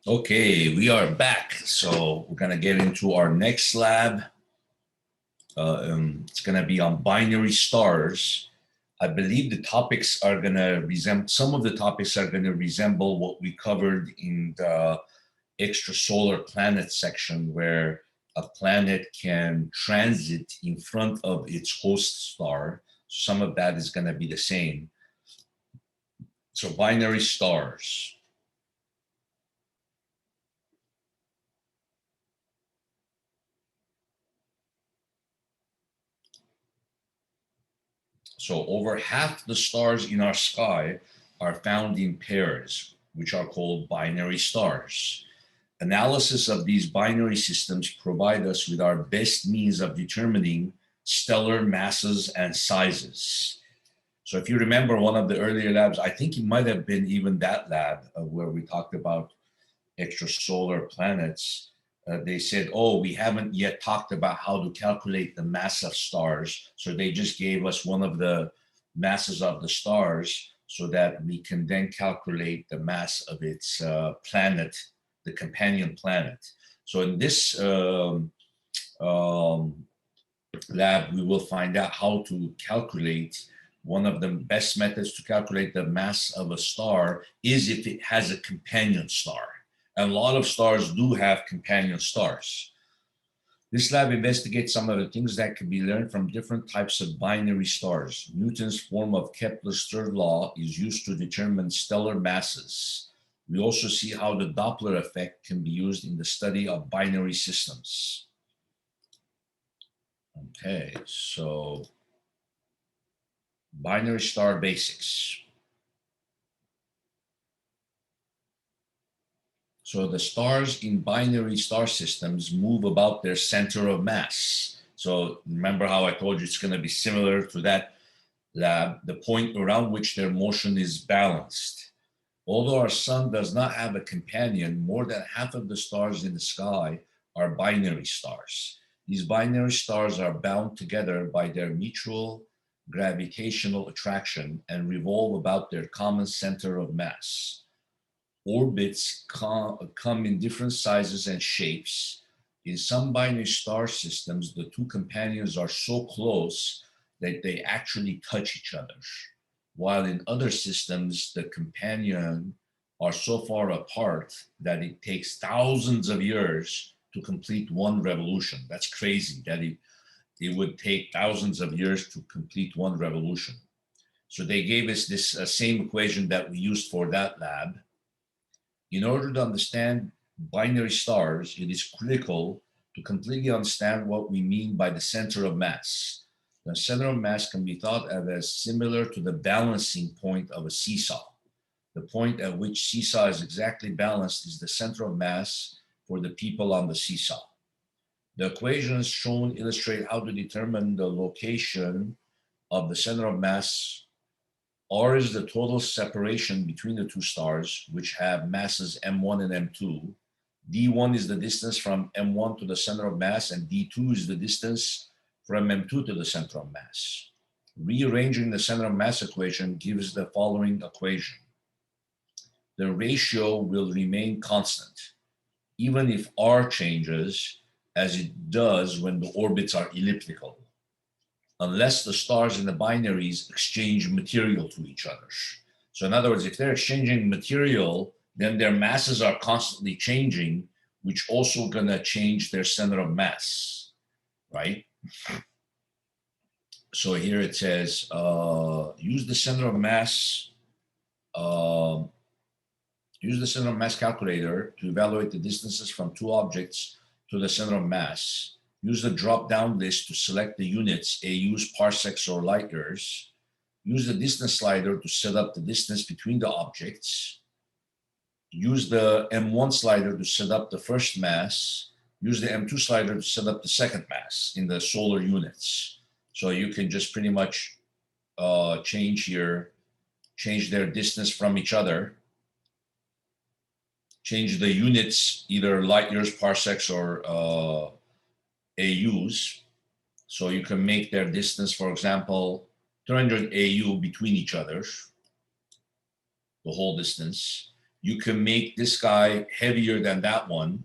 Okay, we are back. So we're gonna get into our next lab. It's gonna be on binary stars. I believe the topics are gonna resemble, some of the topics are gonna resemble what we covered in the extrasolar planet section, where a planet can transit in front of its host star. Some of that is gonna be the same. So binary stars. So over half the stars in our sky are found in pairs, which are called binary stars. Analysis of these binary systems provide us with our best means of determining stellar masses and sizes. So if you remember one of the earlier labs, I think it might have been even that lab where we talked about extrasolar planets. They said, oh, we haven't yet talked about how to calculate the mass of stars. So they just gave us one of the masses of the stars so that we can then calculate the mass of its planet, the companion planet. So in this um, lab, we will find out how to calculate. One of the best methods to calculate the mass of a star is if it has a companion star. And a lot of stars do have companion stars. This lab investigates some of the things that can be learned from different types of binary stars. Newton's form of Kepler's third law is used to determine stellar masses. We also see how the Doppler effect can be used in the study of binary systems. Okay, so binary star basics. So the stars in binary star systems move about their center of mass. So remember how I told you it's going to be similar to that lab, the point around which their motion is balanced. Although our sun does not have a companion, more than half of the stars in the sky are binary stars. These binary stars are bound together by their mutual gravitational attraction and revolve about their common center of mass. Orbits come in different sizes and shapes. In some binary star systems, the two companions are so close that they actually touch each other, while in other systems, the companions are so far apart that it takes thousands of years to complete one revolution. That's crazy that it would take thousands of years to complete one revolution. So they gave us this same equation that we used for that lab. In order to understand binary stars, it is critical to completely understand what we mean by the center of mass. The center of mass can be thought of as similar to the balancing point of a seesaw. The point at which seesaw is exactly balanced is the center of mass for the people on the seesaw. The equations shown illustrate how to determine the location of the center of mass. R is the total separation between the two stars, which have masses m1 and m2. D1 is the distance from m1 to the center of mass, and d2 is the distance from m2 to the center of mass. Rearranging the center of mass equation gives the following equation. The ratio will remain constant, even if R changes, as it does when the orbits are elliptical, unless the stars in the binaries exchange material to each other. So in other words, if they're exchanging material, then their masses are constantly changing, which also gonna change their center of mass, right? So here it says, use the center of mass, use the center of mass calculator to evaluate the distances from two objects to the center of mass. Use the drop-down list to select the units, AUs, parsecs, or light years. Use the distance slider to set up the distance between the objects. Use the M1 slider to set up the first mass. Use the M2 slider to set up the second mass in the solar units. So you can just pretty much change their distance from each other, change the units, either light years, parsecs, or AUs. So you can make their distance, for example, 300 AU between each other, the whole distance. you can make this guy heavier than that one,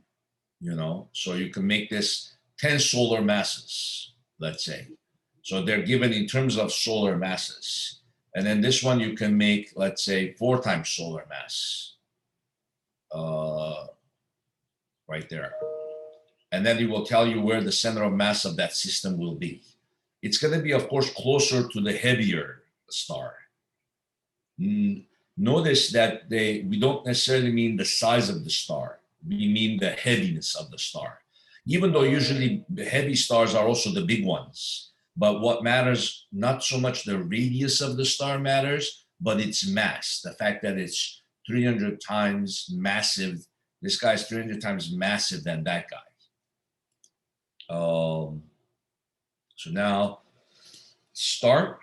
you know, so you can make this 10 solar masses, let's say. So they're given in terms of solar masses. And then this one you can make, let's say, 4 times solar mass, right there. And then it will tell you where the center of mass of that system will be. It's going to be, of course, closer to the heavier star. Notice that we don't necessarily mean the size of the star. We mean the heaviness of the star. Even though usually the heavy stars are also the big ones. But what matters, not so much the radius of the star matters, but its mass. The fact that it's 300 times massive. This guy's 300 times massive than that guy. So now start.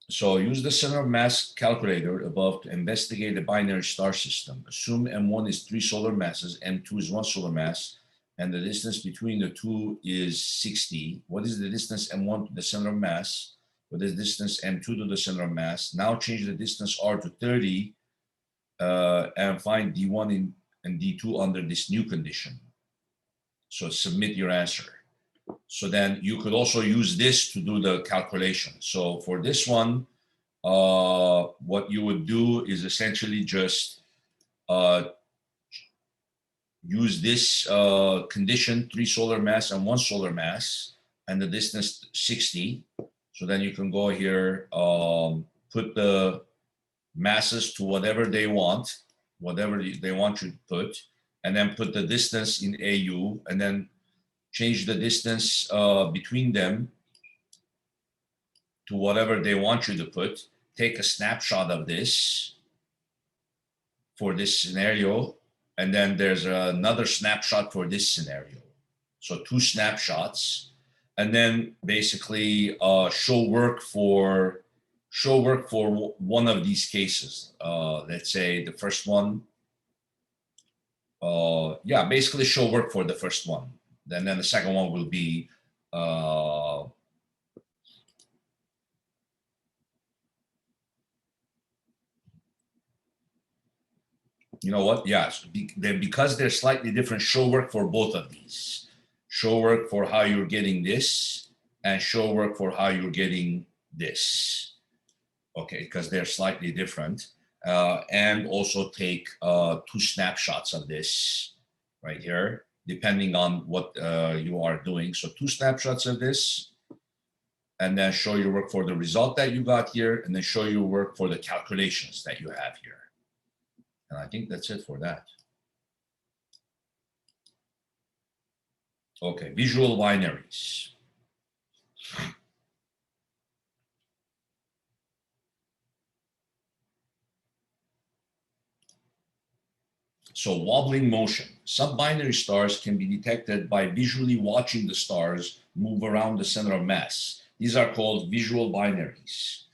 So use the center of mass calculator above to investigate the binary star system. Assume M1 is 3 solar masses, M2 is 1 solar mass, and the distance between the two is 60. What is the distance M1 to the center of mass? What is the distance M2 to the center of mass? Now change the distance R to 30 and find D1 and D2 under this new condition. So submit your answer. So then you could also use this to do the calculation. So for this one, what you would do is essentially just use this condition, 3 solar mass and 1 solar mass, and the distance 60. So then you can go here, put the masses to whatever they want you to put, and then put the distance in AU, and then change the distance between them to whatever they want you to put. Take a snapshot of this for this scenario, and then there's another snapshot for this scenario. So 2 snapshots, and then basically show work for one of these cases. Let's say the first one. Basically show work for the first one. And then the second one will be you know what? Yes, because they're slightly different, show work for both of these. Show work for how you're getting this, and show work for how you're getting this. Okay, because they're slightly different. And also take 2 snapshots of this right here, depending on what you are doing. So 2 snapshots of this, and then show your work for the result that you got here, and then show your work for the calculations that you have here. And I think that's it for that. Okay, visual binaries. So wobbling motion. Sub-binary stars can be detected by visually watching the stars move around the center of mass. These are called visual binaries.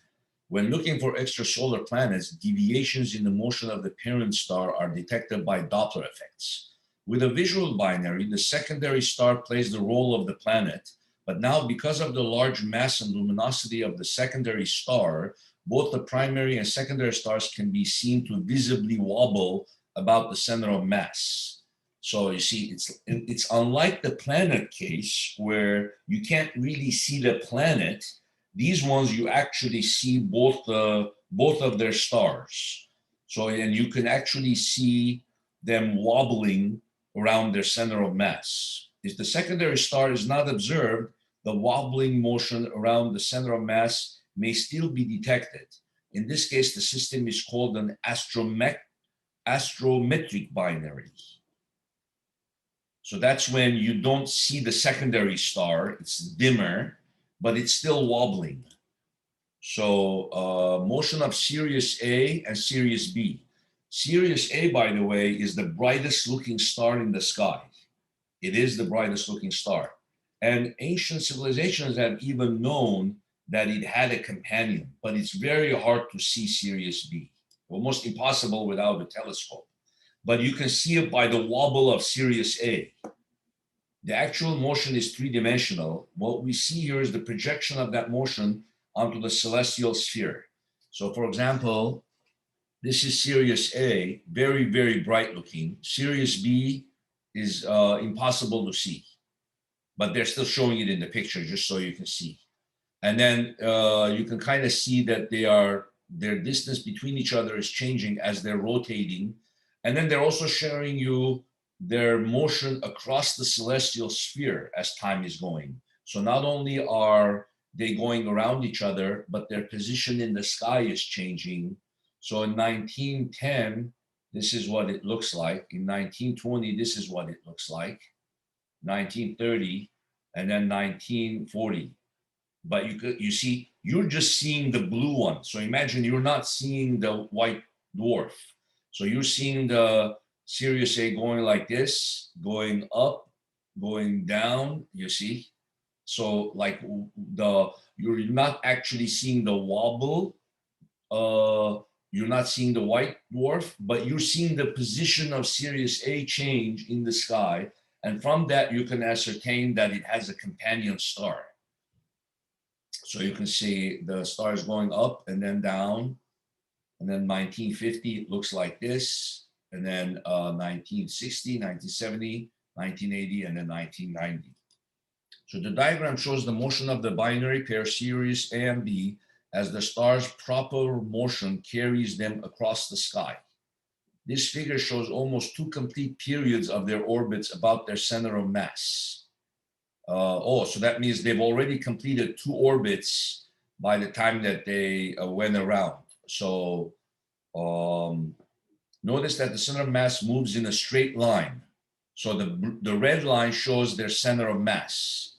When looking for extrasolar planets, deviations in the motion of the parent star are detected by Doppler effects. With a visual binary, the secondary star plays the role of the planet, but now because of the large mass and luminosity of the secondary star, both the primary and secondary stars can be seen to visibly wobble about the center of mass. So you see, it's unlike the planet case where you can't really see the planet. These ones you actually see both of their stars. So, and you can actually see them wobbling around their center of mass. If the secondary star is not observed, the wobbling motion around the center of mass may still be detected. In this case, the system is called an astrometric binary. So that's when you don't see the secondary star, it's dimmer, but it's still wobbling. So motion of Sirius A and Sirius B. Sirius A, by the way, is the brightest looking star in the sky. It is the brightest looking star. And ancient civilizations have even known that it had a companion, but it's very hard to see Sirius B. Almost impossible without a telescope. But you can see it by the wobble of Sirius A. The actual motion is 3-dimensional. What we see here is the projection of that motion onto the celestial sphere. So for example, this is Sirius A, very, very bright looking. Sirius B is impossible to see, but they're still showing it in the picture just so you can see. And then you can kind of see that their distance between each other is changing as they're rotating. And then they're also showing you their motion across the celestial sphere as time is going. So not only are they going around each other, but their position in the sky is changing. So in 1910, this is what it looks like. In 1920, this is what it looks like. 1930, and then 1940. But you see, you're just seeing the blue one. So imagine you're not seeing the white dwarf. So you're seeing the Sirius A going like this, going up, going down, you see? So like you're not actually seeing the wobble, you're not seeing the white dwarf, but you're seeing the position of Sirius A change in the sky. And from that, you can ascertain that it has a companion star. So you can see the stars going up and then down. And then 1950, it looks like this. And then 1960, 1970, 1980, and then 1990. So the diagram shows the motion of the binary pair Sirius A and B as the star's proper motion carries them across the sky. This figure shows almost 2 complete periods of their orbits about their center of mass. So that means they've already completed 2 orbits by the time that they went around. So notice that the center of mass moves in a straight line. So the red line shows their center of mass.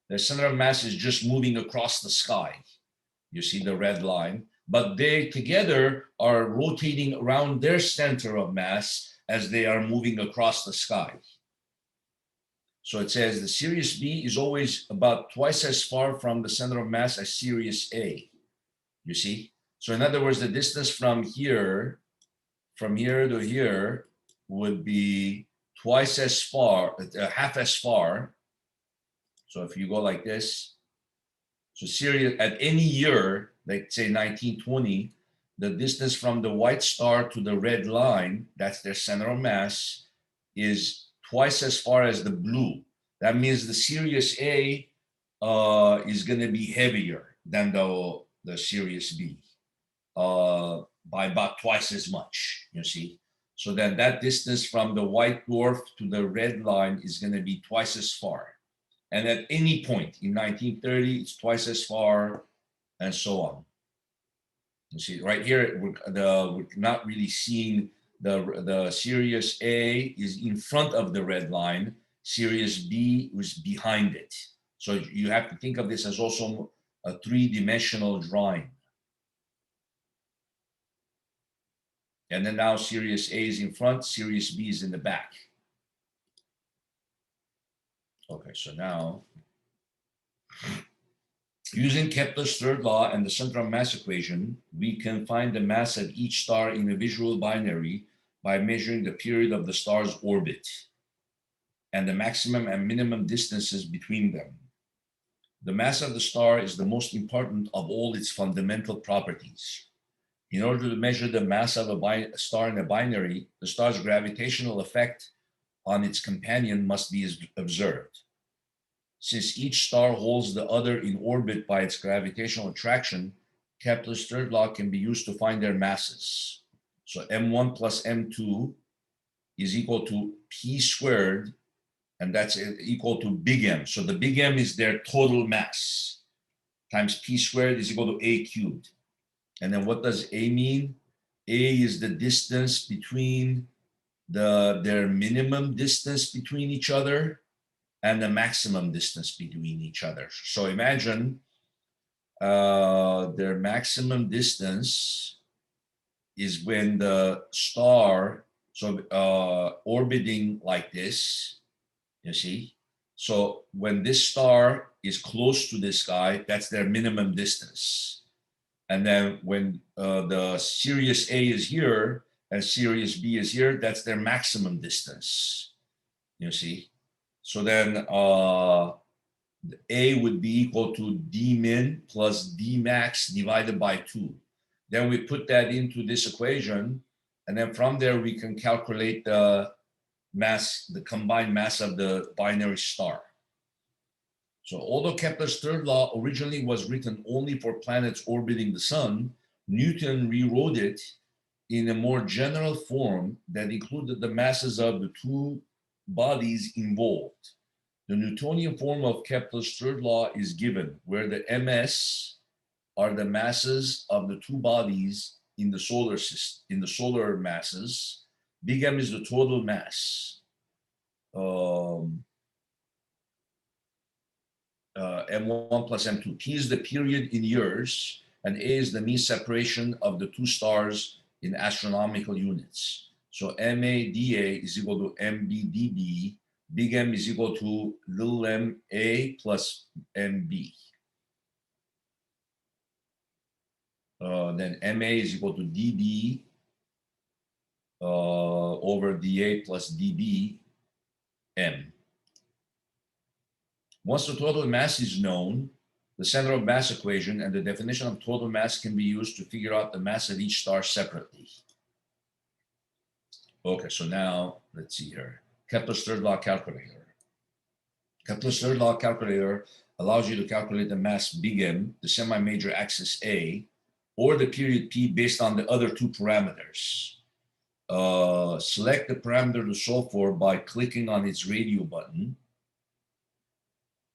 Their center of mass is just moving across the sky. You see the red line, but they together are rotating around their center of mass as they are moving across the sky. So it says the Sirius B is always about twice as far from the center of mass as Sirius A. You see? So in other words, the distance from here to here would be twice as far, half as far. So if you go like this, so Sirius at any year, like say 1920, the distance from the white star to the red line, that's their center of mass, is twice as far as the blue. That means the Sirius A is going to be heavier than the Sirius B by about twice as much, you see. So then that distance from the white dwarf to the red line is going to be twice as far. And at any point in 1930, it's twice as far, and so on. You see, right here, we're not really seeing the Sirius A is in front of the red line. Sirius B was behind it. So you have to think of this as also a 3-dimensional drawing. And then now Sirius A is in front, Sirius B is in the back. Okay, so now, using Kepler's third law and the center of mass equation, we can find the mass of each star in a visual binary by measuring the period of the star's orbit and the maximum and minimum distances between them. The mass of the star is the most important of all its fundamental properties. In order to measure the mass of a star in a binary, the star's gravitational effect on its companion must be observed. Since each star holds the other in orbit by its gravitational attraction, Kepler's third law can be used to find their masses. So m1 plus m2 is equal to p squared, and that's equal to big M. So the big M is their total mass, times p squared is equal to a cubed. And then what does A mean? A is the distance between their minimum distance between each other and the maximum distance between each other. So imagine their maximum distance is when the star, orbiting like this, you see? So when this star is close to this guy, that's their minimum distance. And then when the Sirius A is here and Sirius B is here, that's their maximum distance, you see? So then A would be equal to d min plus d max divided by 2. Then we put that into this equation, and then from there we can calculate the mass, the combined mass of the binary star. So although Kepler's third law originally was written only for planets orbiting the sun, Newton rewrote it in a more general form that included the masses of the two bodies involved. The Newtonian form of Kepler's third law is given, where the ms are the masses of the two bodies in the solar system, in the solar masses. Big M is the total mass. M1 plus M2. P is the period in years, and A is the mean separation of the two stars in astronomical units. So MADA is equal to MBDB. Big M is equal to little m A plus MB. Then MA is equal to DB over DA plus DB M. Once the total mass is known, the center of mass equation and the definition of total mass can be used to figure out the mass of each star separately. Okay, so now let's see here. Kepler's third law calculator. Kepler's third law calculator allows you to calculate the mass big M, the semi-major axis A, or the period P based on the other two parameters. Select the parameter to solve for by clicking on its radio button.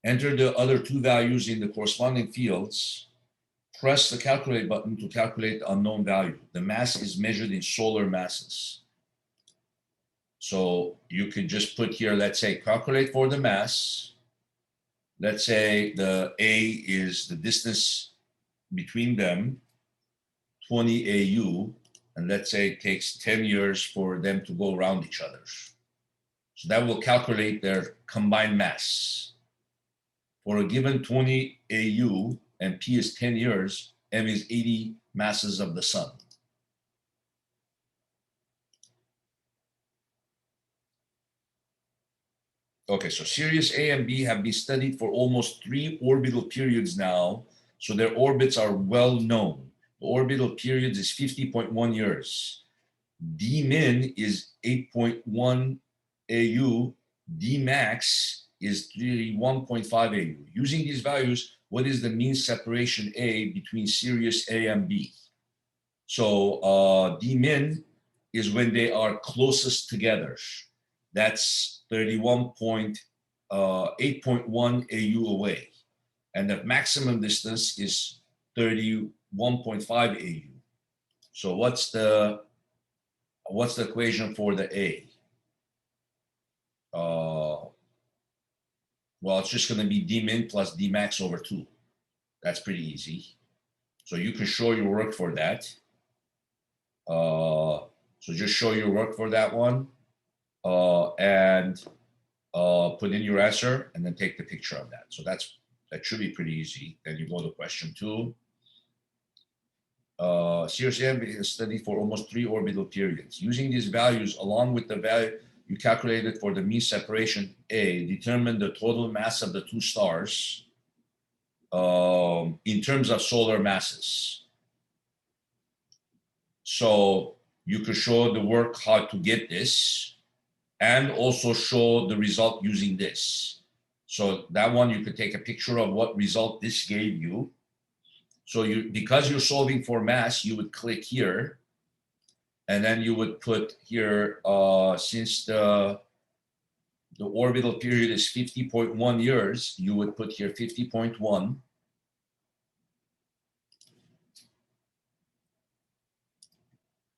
Enter the other two values in the corresponding fields. Press the calculate button to calculate the unknown value. The mass is measured in solar masses. So you could just put here, let's say, calculate for the mass. Let's say the A is the distance between them, 20 AU, and let's say it takes 10 years for them to go around each other. So that will calculate their combined mass. For a given 20 AU and P is 10 years, M is 80 masses of the sun. Okay, so Sirius A and B have been studied for almost 3 orbital periods now, so their orbits are well known. The orbital period is 50.1 years. D min is 8.1 AU, D max is 31.5 AU. Using these values, what is the mean separation A between Sirius A and B? So D min is when they are closest together. That's 8.1 AU away. And the maximum distance is 31.5 AU. So what's the equation for the A? Well, it's just going to be D min plus D max over 2. That's pretty easy. So you can show your work for that. So just show your work for that one and put in your answer and then take the picture of that. So that should be pretty easy. Then you go to question 2. Sirius A is studied for almost 3 orbital periods. Using these values along with the value you calculated for the mean separation A, determine the total mass of the two stars in terms of solar masses. So you could show the work how to get this and also show the result using this. So that one, you could take a picture of what result this gave you. So because you're solving for mass, you would click here, and then you would put here, since the orbital period is 50.1 years, you would put here 50.1.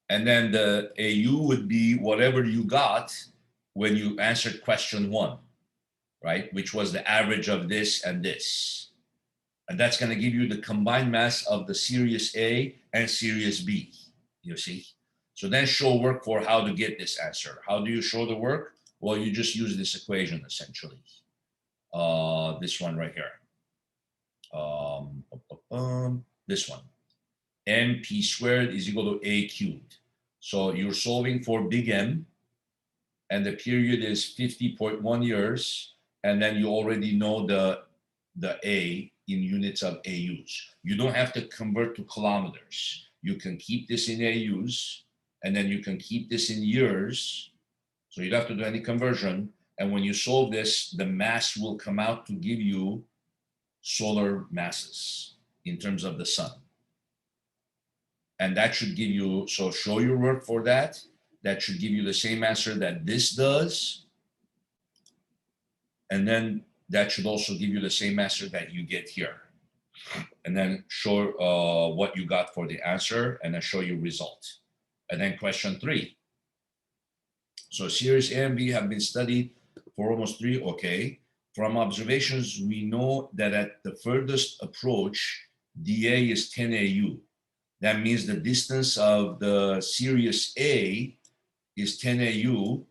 And then the AU would be whatever you got when you answered question 1, right? Which was the average of this and this. And that's going to give you the combined mass of the Sirius A and Sirius B, you see? So then show work for how to get this answer. How do you show the work? Well, you just use this equation, essentially. This one right here. This one. MP squared is equal to A cubed. So you're solving for big M, and the period is 50.1 years, and then you already know the A in units of AUs. You don't have to convert to kilometers. you can keep this in AUs, and then you can keep this in years. So you don't have to do any conversion. And when you solve this, the mass will come out to give you solar masses in terms of the sun. And that should give you, so show your work for that. That should give you the same answer that this does. And then that should also give you the same answer that you get here. And then show what you got for the answer, and then show your result. And then question 3. So Sirius A and B have been studied for almost 3. Okay. From observations, we know that at the furthest approach, dA is 10 AU. That means the distance of the Sirius A is 10 AU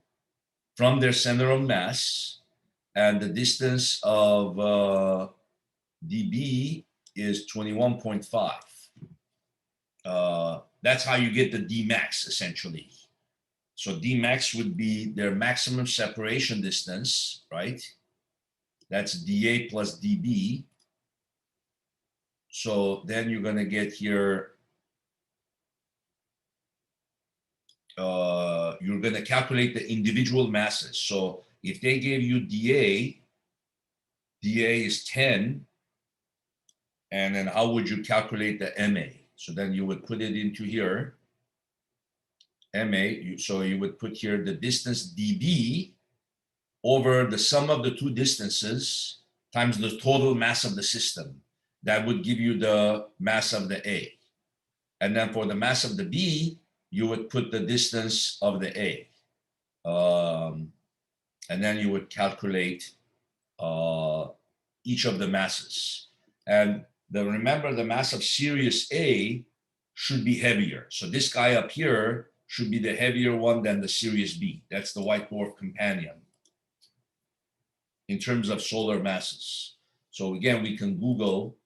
from their center of mass, and the distance of dB is 21.5. That's how you get the Dmax, essentially. So Dmax would be their maximum separation distance, right? That's dA plus dB. So then you're going to get here, you're going to calculate the individual masses. So if they gave you dA is 10, and then how would you calculate the MA? So then you would put it into here, MA, so you would put here the distance dB over the sum of the two distances times the total mass of the system. That would give you the mass of the A. And then for the mass of the B, you would put the distance of the A. And then you would calculate each of the masses. And remember, the mass of Sirius A should be heavier. So this guy up here should be the heavier one than the Sirius B. That's the white dwarf companion in terms of solar masses. So again, we can Google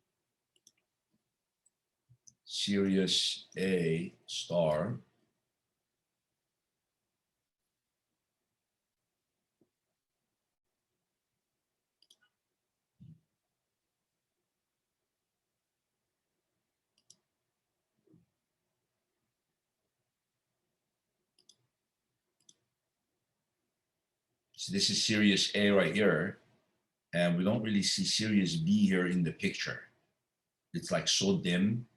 Sirius A star. So this is Sirius A right here, and we don't really see Sirius B here in the picture. It's like so dim.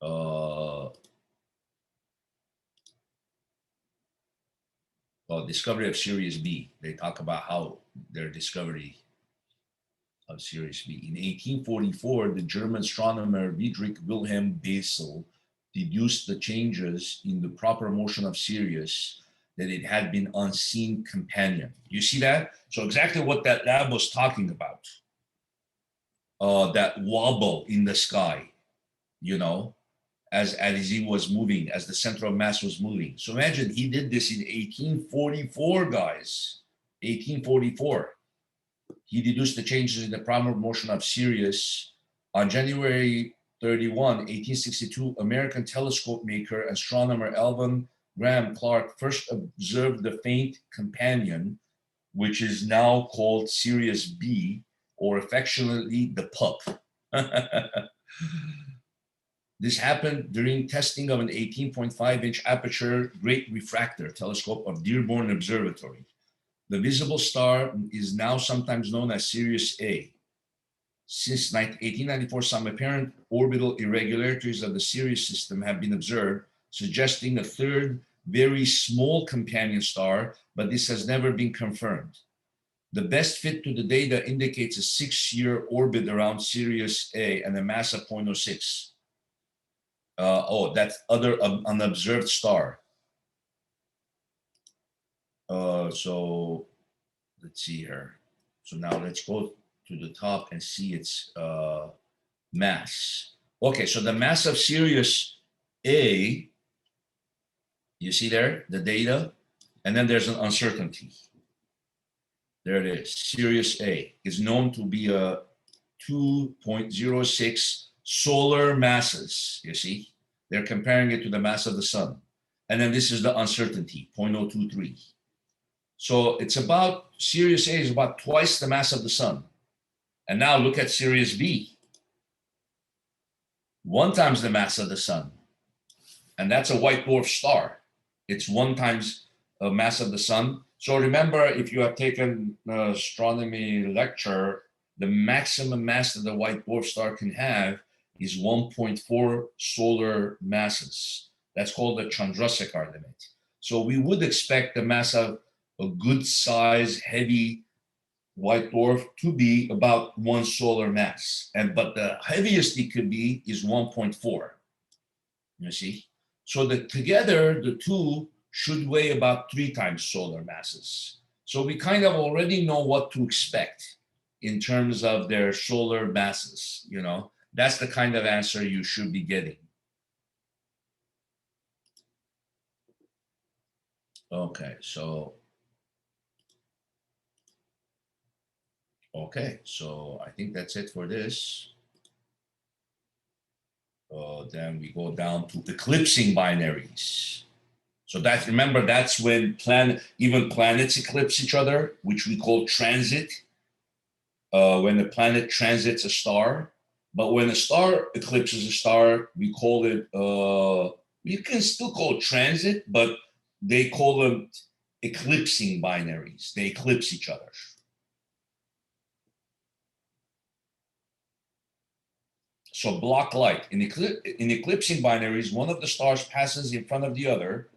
Well, discovery of Sirius B. They talk about how their discovery of Sirius B. In 1844, the German astronomer Friedrich Wilhelm Bessel deduced the changes in the proper motion of Sirius, that it had been unseen companion. You see that? So exactly what that lab was talking about, that wobble in the sky, you know, as he was moving, as the center of mass was moving. So imagine he did this in 1844, guys, 1844. He deduced the changes in the proper motion of Sirius. On January 31, 1862, American telescope maker, astronomer Alvin Graham Clark first observed the faint companion, which is now called Sirius B, or affectionately the pup. This happened during testing of an 18.5-inch aperture great refractor telescope of Dearborn Observatory. The visible star is now sometimes known as Sirius A. Since 1894, some apparent orbital irregularities of the Sirius system have been observed, suggesting a third, very small companion star, but this has never been confirmed. The best fit to the data indicates a 6-year orbit around Sirius A and a mass of 0.06. That's other unobserved star. So let's see here. So now let's go to the top and see its mass. Okay, so the mass of Sirius A, you see there, the data, and then there's an uncertainty. There it is. Sirius A is known to be a 2.06 solar masses, you see? They're comparing it to the mass of the sun. And then this is the uncertainty, 0.023. So it's about, Sirius A is about twice the mass of the sun. And now look at Sirius B. 1 times the mass of the sun. and that's a white dwarf star. It's 1 times the mass of the sun. So remember, if you have taken an astronomy lecture, the maximum mass that the white dwarf star can have is 1.4 solar masses. That's called the Chandrasekhar limit. So we would expect the mass of a good size, heavy white dwarf to be about 1 solar mass. But the heaviest it could be is 1.4. You see? So that together, the two should weigh about 3 times solar masses. So we kind of already know what to expect in terms of their solar masses. That's the kind of answer you should be getting. Okay, so I think that's it for this. Then we go down to eclipsing binaries. So remember, that's when even planets eclipse each other, which we call transit. When the planet transits a star. But when a star eclipses a star, we call it, you can still call it transit, but they call them eclipsing binaries. They eclipse each other. So block light. In eclipsing binaries, one of the stars passes in front of the other,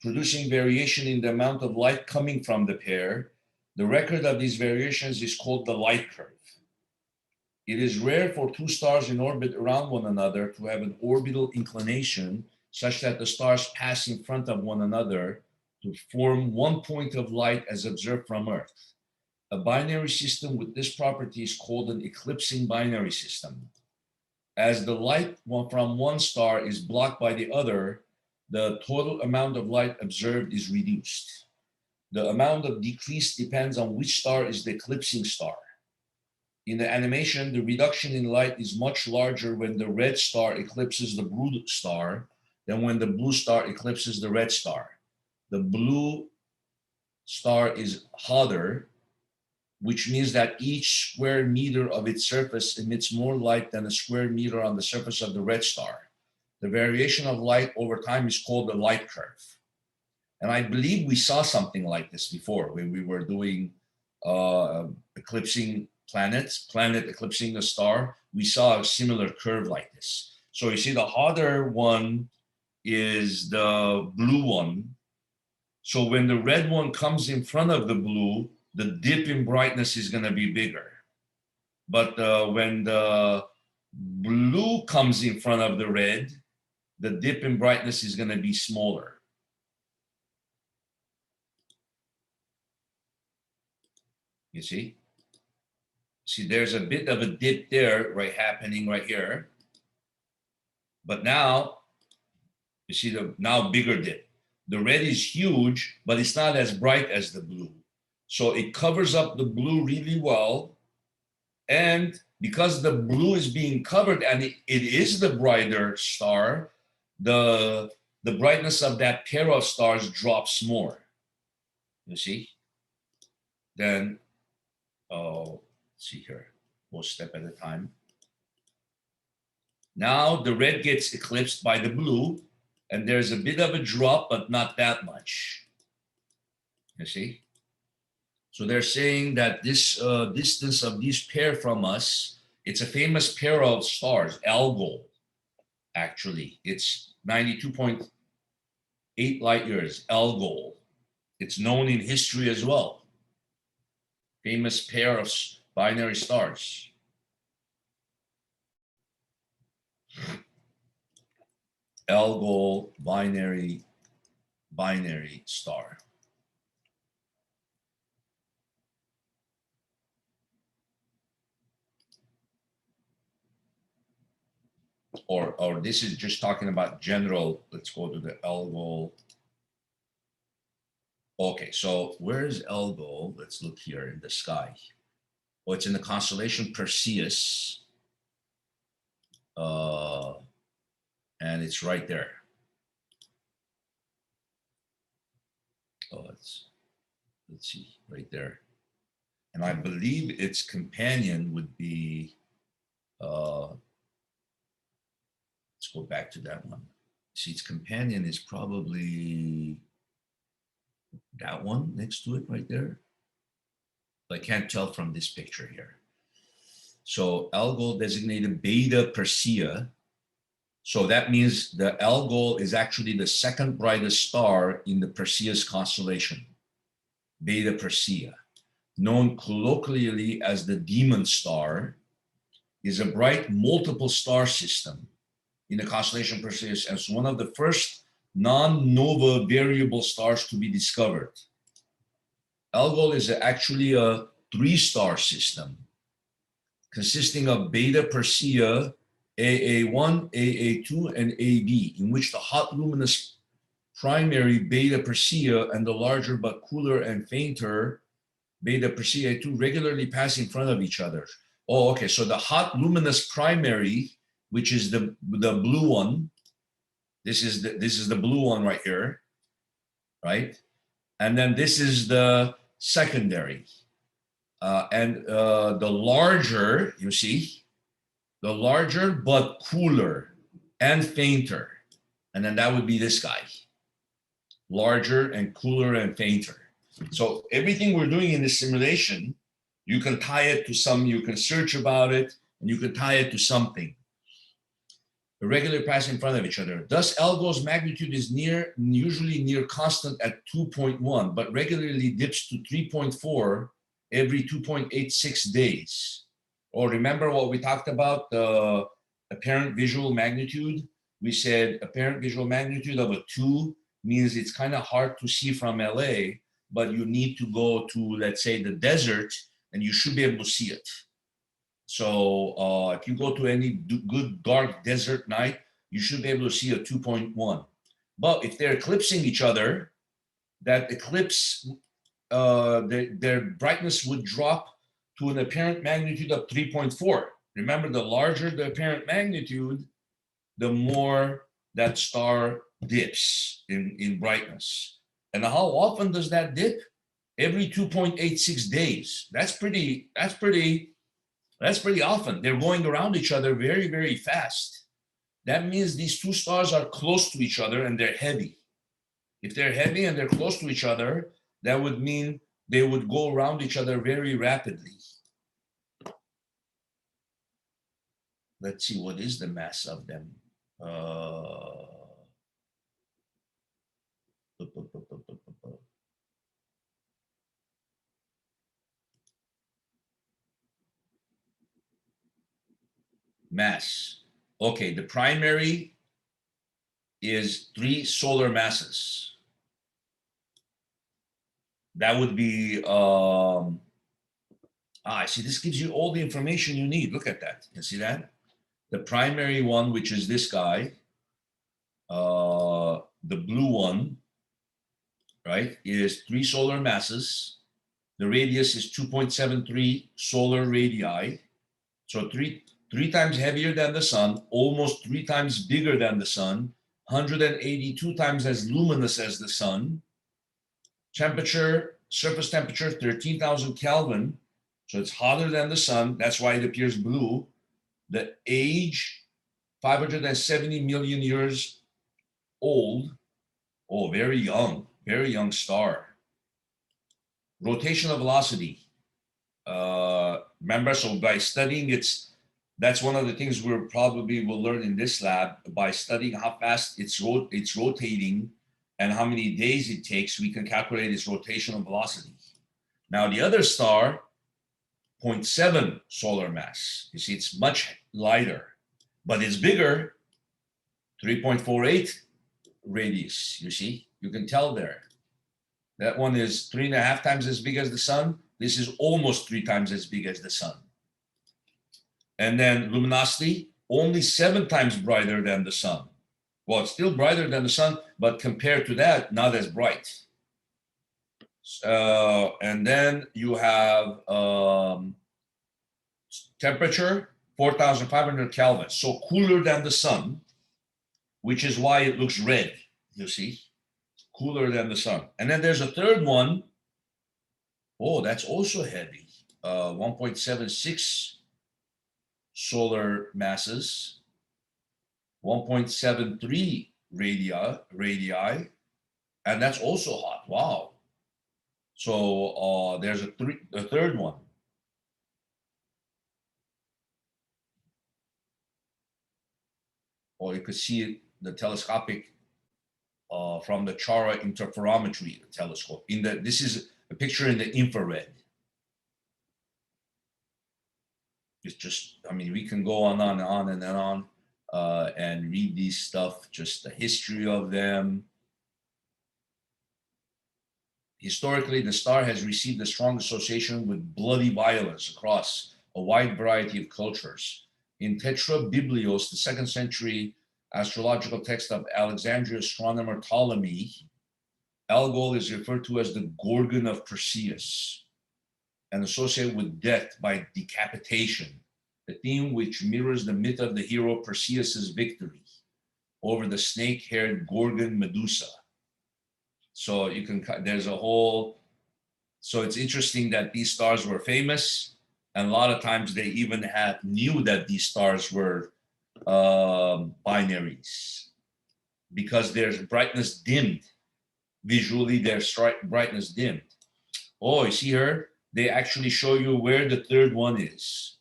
producing variation in the amount of light coming from the pair. The record of these variations is called the light curve. It is rare for 2 stars in orbit around one another to have an orbital inclination such that the stars pass in front of one another to form 1 point of light as observed from Earth. A binary system with this property is called an eclipsing binary system. As the light from one star is blocked by the other, the total amount of light observed is reduced. The amount of decrease depends on which star is the eclipsing star. In the animation, the reduction in light is much larger when the red star eclipses the blue star than when the blue star eclipses the red star. The blue star is hotter, which means that each square meter of its surface emits more light than a square meter on the surface of the red star. The variation of light over time is called the light curve. And I believe we saw something like this before when we were doing eclipsing planet eclipsing a star. We saw a similar curve like this. So you see the hotter one is the blue one. So when the red one comes in front of the blue, the dip in brightness is going to be bigger. But when the blue comes in front of the red, the dip in brightness is going to be smaller. You see? See, there's a bit of a dip there, happening right here. But now, you see the now bigger dip. The red is huge, but it's not as bright as the blue. So it covers up the blue really well. And because the blue is being covered and it is the brighter star, the brightness of that pair of stars drops more. You see? Then, let's see here, one step at a time. Now the red gets eclipsed by the blue, and there's a bit of a drop, but not that much. You see? So they're saying that this distance of this pair from us, it's a famous pair of stars, Algol, actually. It's 92.8 light years, Algol. It's known in history as well. Famous pair of binary stars. Algol binary star. Or this is just talking about general. Let's go to the Algol. Okay, so where's Algol? Let's look here in the sky. Oh, it's in the constellation Perseus. And it's right there. Oh, let's see, right there. And I believe its companion would be, let's go back to that one. See, its companion is probably that one next to it right there. I can't tell from this picture here. So Algol designated Beta Persea. So that means the Algol is actually the second brightest star in the Perseus constellation, Beta Persea, known colloquially as the demon star, is a bright multiple star system in the constellation Perseus as one of the first non-nova variable stars to be discovered. Algol is actually a three-star system consisting of Beta Persea, AA1, AA2, and AB, in which the hot luminous primary Beta Persea and the larger but cooler and fainter Beta Persea A2 regularly pass in front of each other. Oh, okay. So the hot luminous primary, which is the blue one, this is the blue one right here, right? And then this is the secondary. And the larger, you see, the larger but cooler and fainter. And then that would be this guy, larger and cooler and fainter. So everything we're doing in this simulation, you can tie it to some, you can search about it, and you can tie it to something. The regular pass in front of each other. Thus, Algol's magnitude is usually near constant at 2.1, but regularly dips to 3.4 every 2.86 days. Or remember what we talked about, the apparent visual magnitude? We said apparent visual magnitude of a 2 means it's kind of hard to see from LA, but you need to go to, let's say, the desert, and you should be able to see it. So if you go to any good dark desert night, you should be able to see a 2.1. But if they're eclipsing each other, that eclipse, their brightness would drop to an apparent magnitude of 3.4. Remember, the larger the apparent magnitude, the more that star dips in brightness. And how often does that dip? Every 2.86 days. That's pretty often. They're going around each other very, very fast. That means these two stars are close to each other and they're heavy. If they're heavy and they're close to each other, that would mean they would go around each other very rapidly. Let's see, what is the mass of them? Mass. Okay, the primary is 3 solar masses. That would be, see, this gives you all the information you need. Look at that. You see that? The primary one, which is this guy, the blue one, right, is 3 solar masses. The radius is 2.73 solar radii. So three times heavier than the sun, almost 3 times bigger than the sun, 182 times as luminous as the sun. Temperature, surface temperature, 13,000 Kelvin. So it's hotter than the sun. That's why it appears blue. The age, 570 million years old. Oh, very young star. Rotational velocity. Remember, so by studying that's one of the things we'll learn in this lab. By studying how fast it's rotating and how many days it takes, we can calculate its rotational velocity. Now the other star, 0.7 solar mass. You see, it's much lighter, but it's bigger, 3.48 radius. You see, you can tell there. That one is 3.5 times as big as the sun. This is almost 3 times as big as the sun. And then luminosity, only 7 times brighter than the sun. Well, it's still brighter than the sun, but compared to that, not as bright. And then you have temperature, 4,500 Kelvin. So cooler than the sun, which is why it looks red, you see, cooler than the sun. And then there's a third one. Oh, that's also heavy. 1.76 solar masses, 1.73 radii, and that's also hot. Wow. So there's a third one. Or you could see the telescopic from the Chara interferometry telescope. This is a picture in the infrared. It's just, I mean, we can go on and on and on and read these stuff, just the history of them. Historically, the star has received a strong association with bloody violence across a wide variety of cultures. In Tetrabiblios, the 2nd century astrological text of Alexandria astronomer Ptolemy, Algol is referred to as the Gorgon of Perseus and associated with death by decapitation, a theme which mirrors the myth of the hero Perseus's victory over the snake-haired Gorgon Medusa. So you can, there's a whole, so it's interesting that these stars were famous, and a lot of times they even knew that these stars were binaries because their brightness dimmed. Visually, their brightness dimmed. Oh, you see here? They actually show you where the third one is.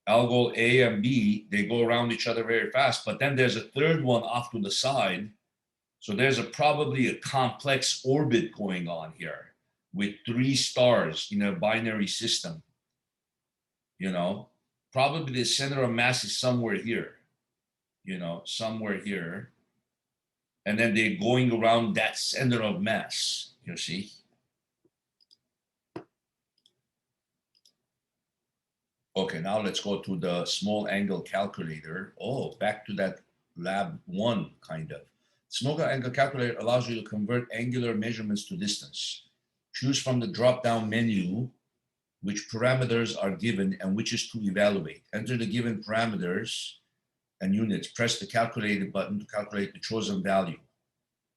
Algol A and B, they go around each other very fast, but then there's a third one off to the side. So there's probably a complex orbit going on here with 3 stars in a binary system. You know, probably the center of mass is somewhere here, you know, somewhere here. And then they're going around that center of mass, you see. Okay, now let's go to the small angle calculator. Oh, back to that lab 1 kind of. Small angle calculator allows you to convert angular measurements to distance. Choose from the drop-down menu which parameters are given and which is to evaluate. Enter the given parameters and units. Press the calculated button to calculate the chosen value.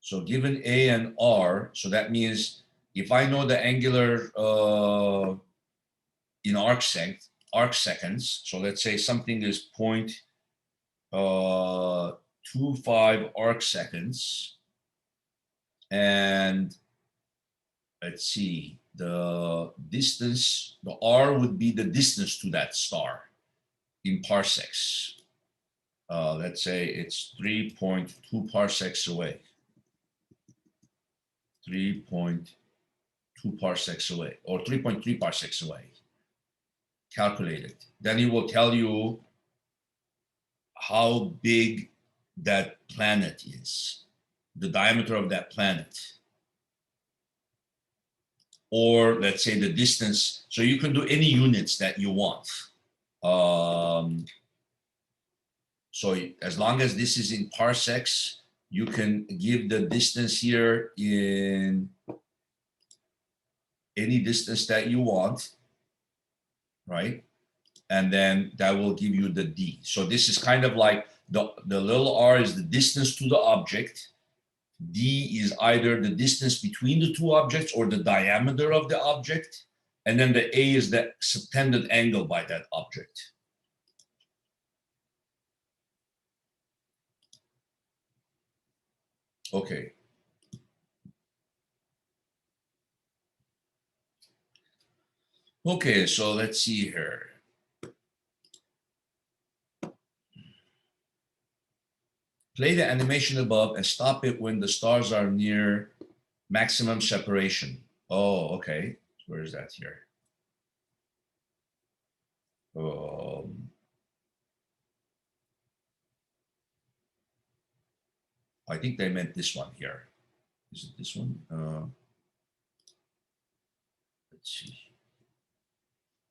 So given A and R, so that means if I know the angular in arc seconds, so let's say something is 0.25 arc seconds, and let's see, the distance, the R would be the distance to that star in parsecs. Let's say it's 3.2 parsecs away. 3.2 parsecs away, or 3.3 parsecs away. Calculate it. Then it will tell you how big that planet is, the diameter of that planet. Or let's say the distance. So you can do any units that you want. So as long as this is in parsecs, you can give the distance here in any distance that you want, right? And then that will give you the D. So this is kind of like the little r is the distance to the object. D is either the distance between the 2 objects or the diameter of the object. And then the A is the subtended angle by that object. Okay. Okay, so let's see here. Play the animation above and stop it when the stars are near maximum separation. Oh, okay. Where is that here? I think they meant this one here. Is it this one? Let's see.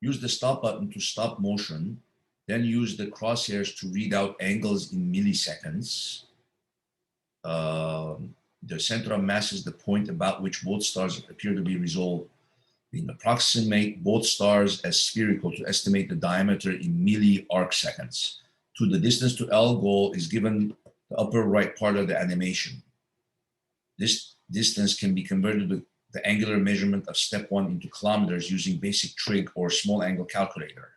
Use the stop button to stop motion. Then use the crosshairs to read out angles in milliseconds. The center of mass is the point about which both stars appear to be resolved. Approximate both stars as spherical to estimate the diameter in milli-arc seconds. To the distance to Algol is given the upper right part of the animation. This distance can be converted to the angular measurement of step 1 into kilometers using basic trig or small angle calculator.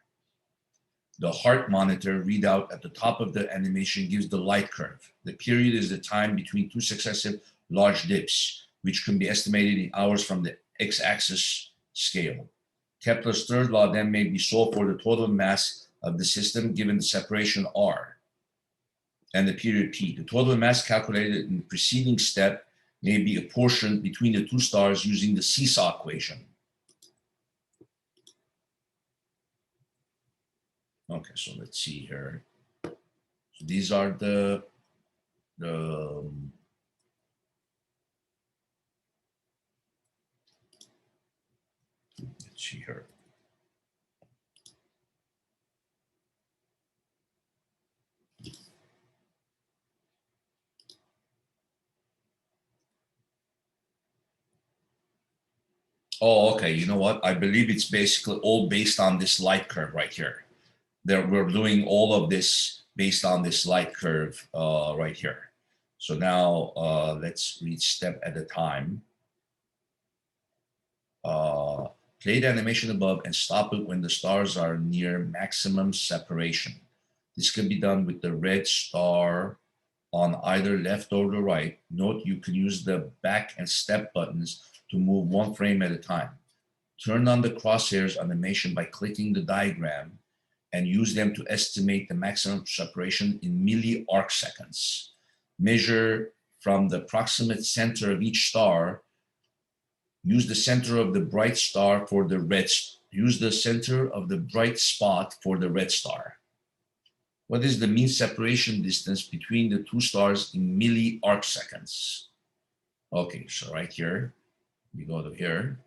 The heart monitor readout at the top of the animation gives the light curve. The period is the time between two successive large dips, which can be estimated in hours from the x-axis scale. Kepler's third law then may be solved for the total mass of the system given the separation r and the period p. The total mass calculated in the preceding step may be apportioned between the two stars using the seesaw equation. Okay, so let's see here. So these are the let's see here. Oh, okay. You know what? I believe it's basically all based on this light curve right here. We're doing all of this based on this light curve right here. So now let's read step at a time. Play the animation above and stop it when the stars are near maximum separation. This can be done with the red star on either left or the right. Note you can use the back and step buttons to move one frame at a time. Turn on the crosshairs animation by clicking the diagram and use them to estimate the maximum separation in milli-arcseconds. Measure from the proximate center of each star. Use the center of the bright star for the red. Use the center of the bright spot for the red star. What is the mean separation distance between the two stars in milli-arcseconds? Okay, so right here, we go to here.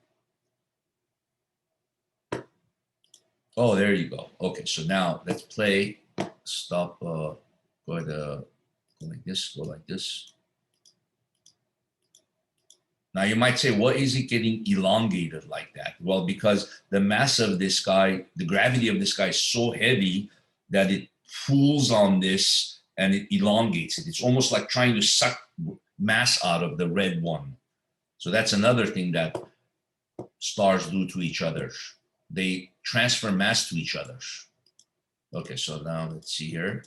Oh, there you go. Okay, so now let's play. Stop. Go like this. Go like this. Now you might say, what is it getting elongated like that? Well, because the mass of this guy, the gravity of this guy is so heavy that it pulls on this and it elongates it. It's almost like trying to suck mass out of the red one. So that's another thing that stars do to each other. They transfer mass to each other. Okay, so now let's see here.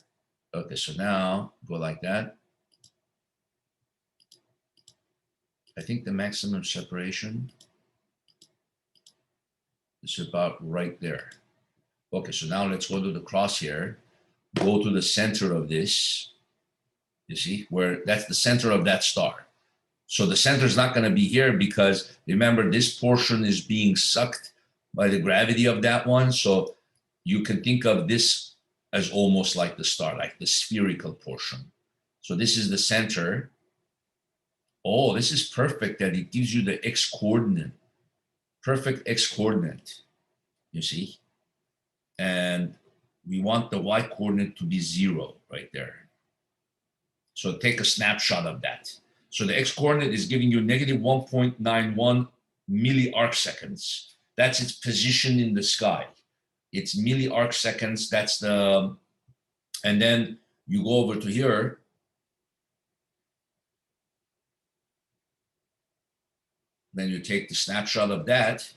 Okay, so now go like that. I think the maximum separation is about right there. Okay, so now let's go to the crosshair. Go to the center of this. You see, where that's the center of that star. So the center is not going to be here because remember, this portion is being sucked by the gravity of that one. So you can think of this as almost like the star, like the spherical portion. So this is the center. Oh, this is perfect that it gives you the x coordinate, perfect x coordinate, you see? And we want the y coordinate to be 0 right there. So take a snapshot of that. So the x coordinate is giving you negative 1.91 milli-arcseconds. That's its position in the sky. It's milli-arcseconds. That's the, and then you go over to here. Then you take the snapshot of that.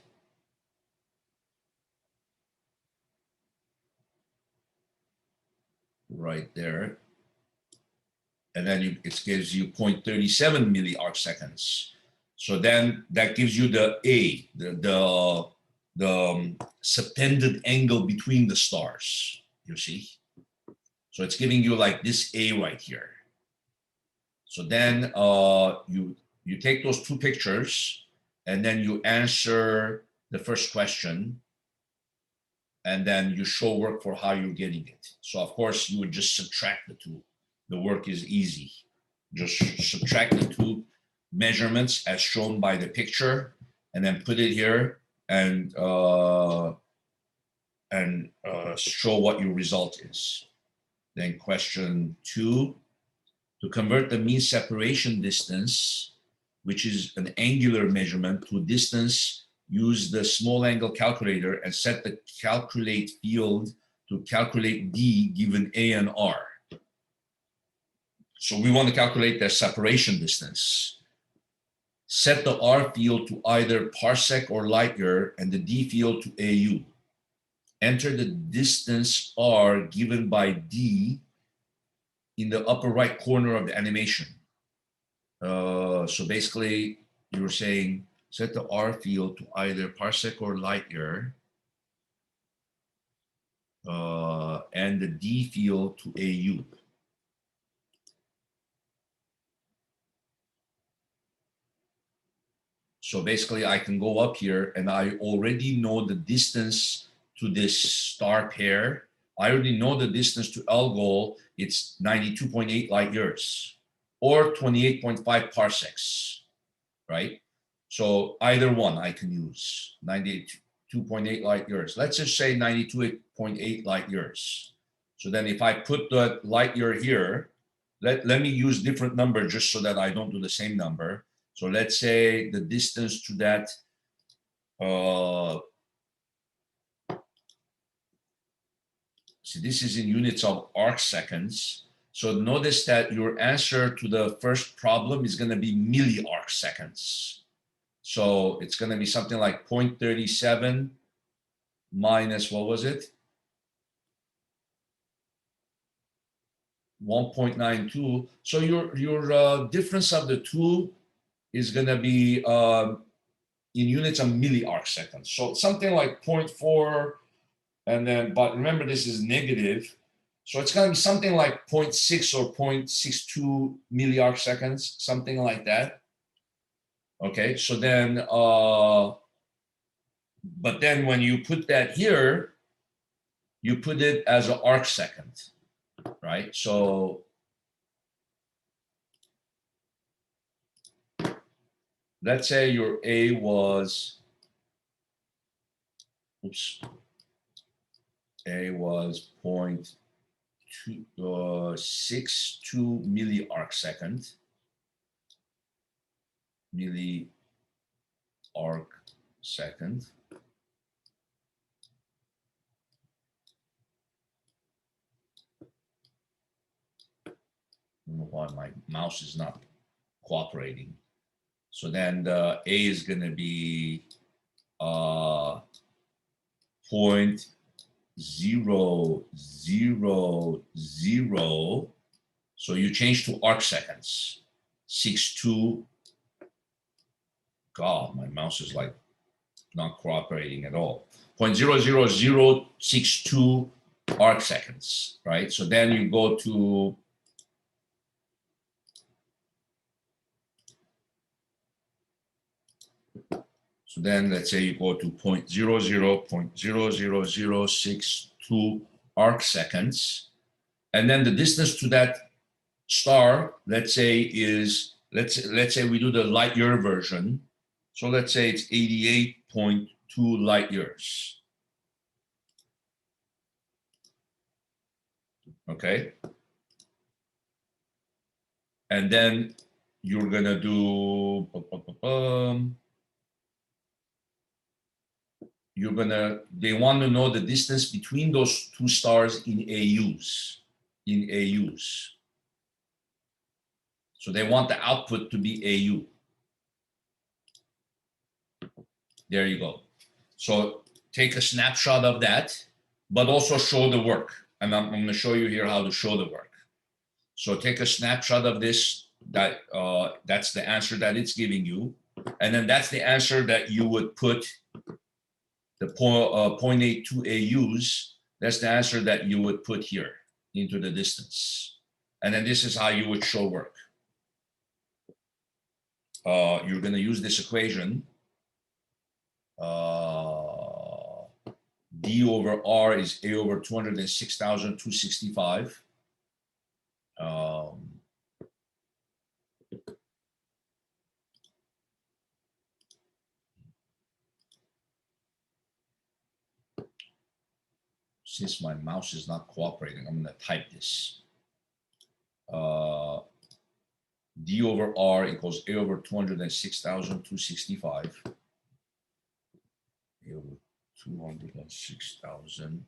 Right there. And then it gives you 0.37 milli-arcseconds. So then that gives you the A, the subtended angle between the stars, you see? So it's giving you like this A right here. So then you take those two pictures and then you answer the first question and then you show work for how you're getting it. So of course you would just subtract the two. The work is easy. Just subtract the two measurements as shown by the picture and then put it here and show what your result is. Then question 2, to convert the mean separation distance, which is an angular measurement, to distance, use the small angle calculator and set the calculate field to calculate D given A and R. So we want to calculate the separation distance. Set the R field to either parsec or light year and the D field to AU. enter the distance r given by d in the upper right corner of the animation. So basically, you're saying set the r field to either parsec or light year, and the d field to AU. So basically, I can go up here and I already know the distance to this star pair. I already know the distance to Algol. It's 92.8 light years or 28.5 parsecs, right? So either one I can use, 92.8 light years. Let's just say 92.8 light years. So then if I put the light year here, let me use different number just so that I don't do the same number. So let's say the distance to that, see, this is in units of arc seconds. So notice that your answer to the first problem is going to be milli arc seconds. So it's going to be something like 0.37 minus, what was it? 1.92. So your difference of the two is going to be in units of milli arc seconds. So something like 0.4, and then, but remember this is negative. So it's going to be something like 0.6 or 0.62 milli arc seconds, something like that. Okay, so then, but then when you put that here, you put it as an arc second, right? So let's say your A was, oops, A was 0.62 milli arc second, milli arc second. I don't know why my mouse is not cooperating. So then the A is going to be 0.000. So you change to arc seconds. 62. God, my mouse is like not cooperating at all. 0.00062 arc seconds, right? So then you go to, so then let's say you go to 0.00.00062 arc seconds. And then the distance to that star, let's say is, let's say we do the light year version. So let's say it's 88.2 light years. Okay. And then you're going to do, you're going to, they want to know the distance between those two stars in AUs, So they want the output to be AU. There you go. So take a snapshot of that, but also show the work. And I'm going to show you here how to show the work. So take a snapshot of this, that's the answer that it's giving you. And then that's the answer that you would put the 0.82 AUs. That's the answer that you would put here into the distance. And then this is how you would show work. You're going to use this equation. D over R is A over 206,265. Since my mouse is not cooperating, I'm going to type this. D over R equals A over 206,265. A over 206,000.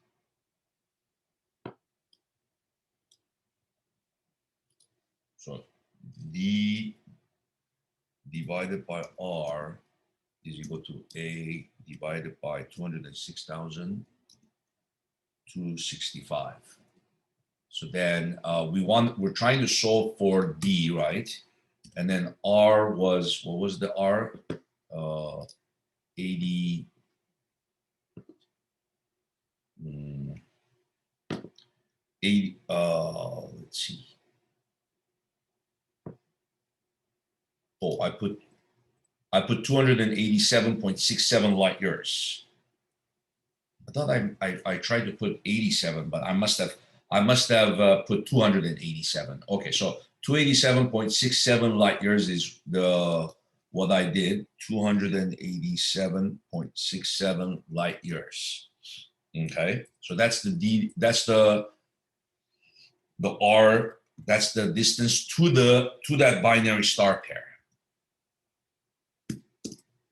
So D divided by R is equal to A divided by 206,000 265. So then we're trying to solve for D, right? And then R was, what was the R? 80. 80, let's see. Oh, I put 287.67 light years. I thought I tried to put 87, but I must have put 287. Okay, so 287.67 light years is what I did. 287.67 light years. Okay, so that's the D. That's the R. That's the distance to that binary star pair.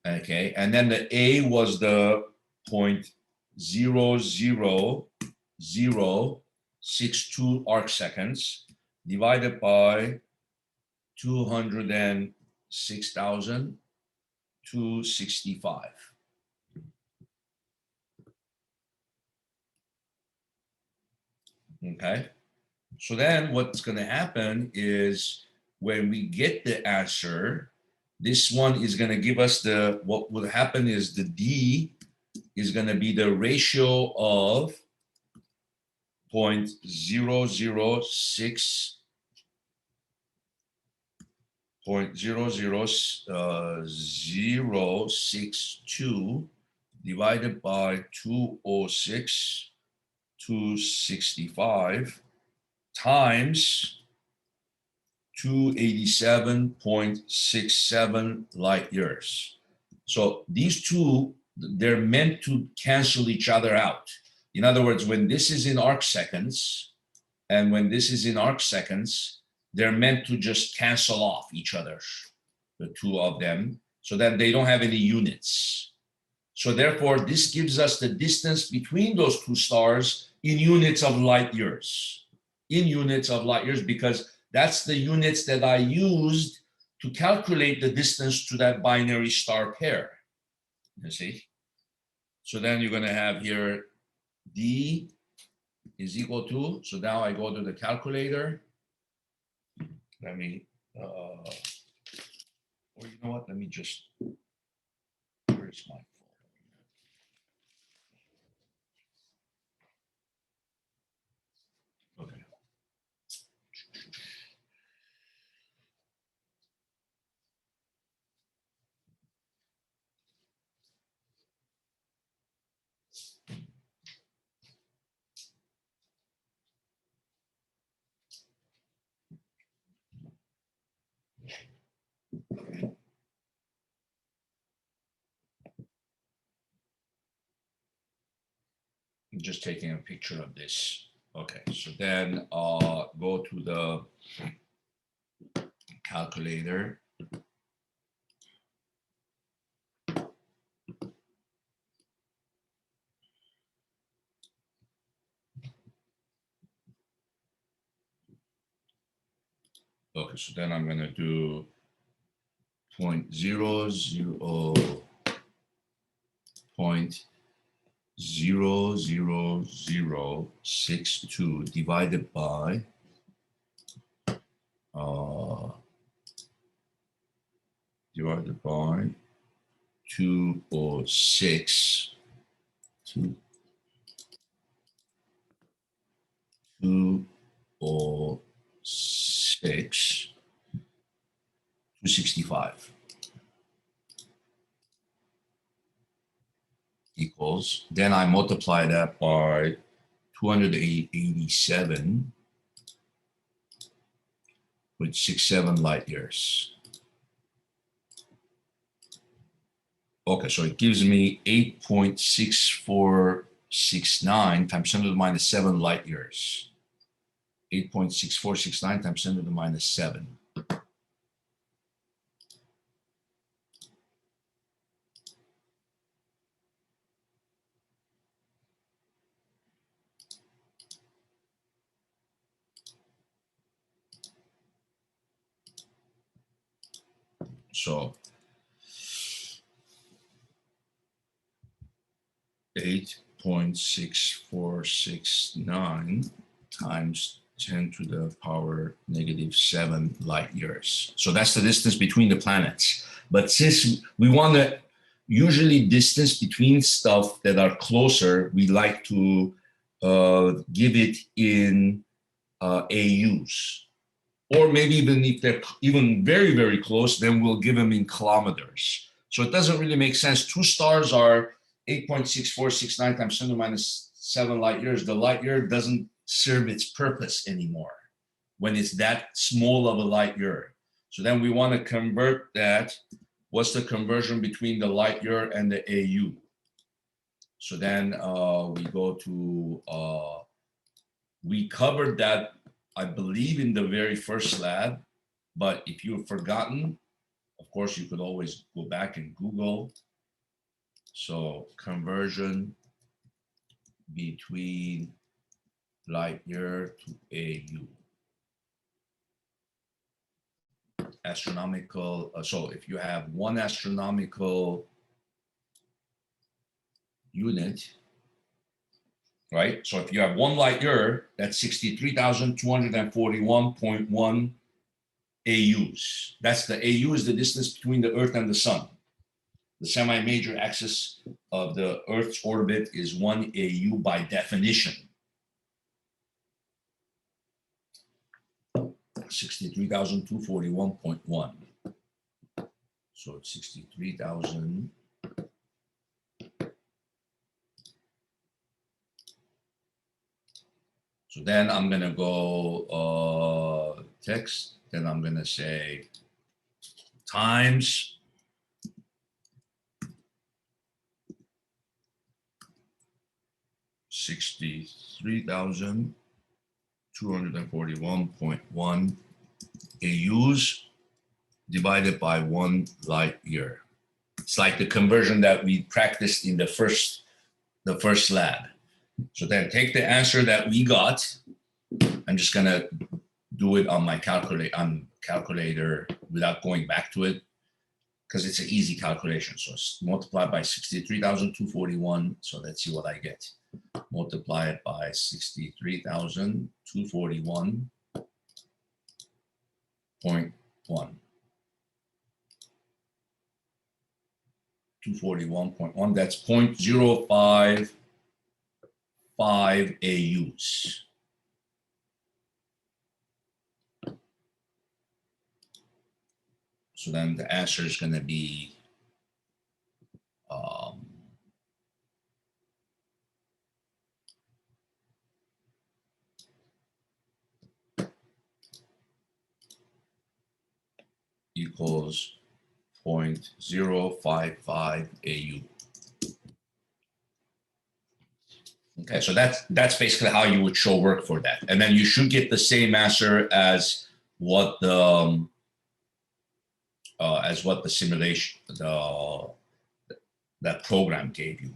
Okay, and then the A was the 0.00062 arc seconds divided by 206,265. Okay, so then what's going to happen is when we get the answer, this one is going to give us what will happen is the D is going to be the ratio of 0.062 divided by 206,265 times 287.67 light years. So these two, they're meant to cancel each other out. In other words, when this is in arc seconds and when this is in arc seconds, they're meant to just cancel off each other, the two of them, so that they don't have any units. So therefore, this gives us the distance between those two stars in units of light years. In units of light years, because that's the units that I used to calculate the distance to that binary star pair. You see? So then you're going to have here D is equal to, so now I go to the calculator. Let me, or you know what? Let me just, where's my phone? Okay. I'm just taking a picture of this. Okay, so then go to the calculator. Okay, so then I'm going to do 0.00062 divided by 206 265 equals, then I multiply that by 287.67 light years. Okay, so it gives me 8.6469 times 10 to the minus 7 light years. 8.6469 times 10 to the minus 7. So 8 0.6469 times 10 to the power -7 light years. So that's the distance between the planets. But since we want to usually distance between stuff that are closer, we like to give it in AUs. Or maybe even if they're even very, very close, then we'll give them in kilometers. So it doesn't really make sense. Two stars are 8.6469 times 10 to the -7 light years. The light year doesn't serve its purpose anymore when it's that small of a light year. So then we want to convert that. What's the conversion between the light year and the AU? So then we go to, we covered that, I believe, in the very first lab, but if you've forgotten, of course, you could always go back and Google. So conversion between light year to AU. Astronomical, so if you have one astronomical unit, right? So if you have one light year, that's 63,241.1 AUs. That's the AU is the distance between the Earth and the Sun. The semi-major axis of the Earth's orbit is 1 AU by definition. 63,241.1. So it's 63,000. So then I'm going to go text. Then I'm going to say times $63,241.1 AUs divided by 1 light year. It's like the conversion that we practiced in the first lab. So then take the answer that we got. I'm just going to do it on my calculator without going back to it, because it's an easy calculation. So it's multiplied by 63,241. So let's see what I get. Multiply it by 63,241.1. 241.1. That's 0.055 AUs. So then the answer is going to be equals 0.055 AU. Okay, so that's basically how you would show work for that, and then you should get the same answer as what the simulation that program gave you.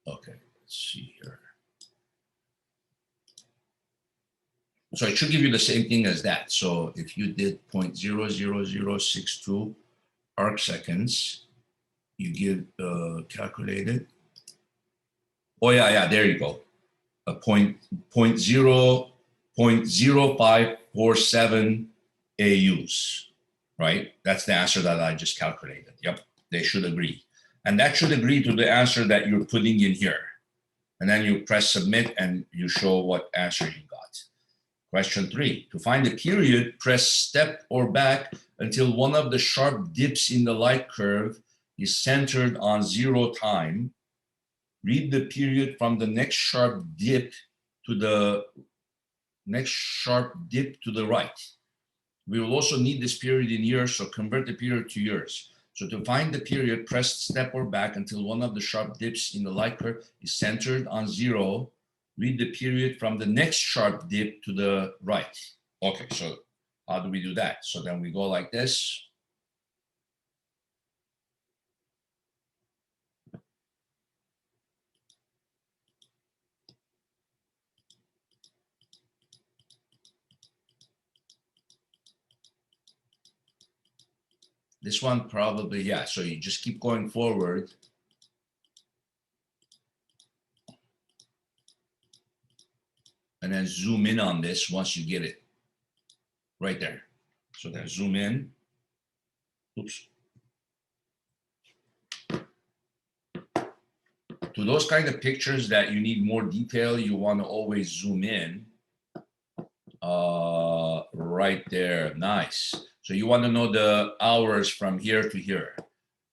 Okay, let's see here. So it should give you the same thing as that. So if you did 0.00062 arc seconds, you give calculated. Oh yeah, there you go. A 0.0547 AUs, right? That's the answer that I just calculated. Yep, they should agree. And that should agree to the answer that you're putting in here. And then you press submit and you show what answer you got. Question 3, to find the period, press step or back until one of the sharp dips in the light curve is centered on 0 time. Read the period from the next sharp dip to the right. We will also need this period in years, so convert the period to years. So to find the period, press step or back until one of the sharp dips in the light curve is centered on 0. Read the period from the next sharp dip to the right. Okay, so how do we do that? So then we go like this. This one probably, yeah, so you just keep going forward. then zoom in on this once you get it. Right there. So then zoom in. Oops. To those kind of pictures that you need more detail, you want to always zoom in. Right there. Nice. So you want to know the hours from here to here.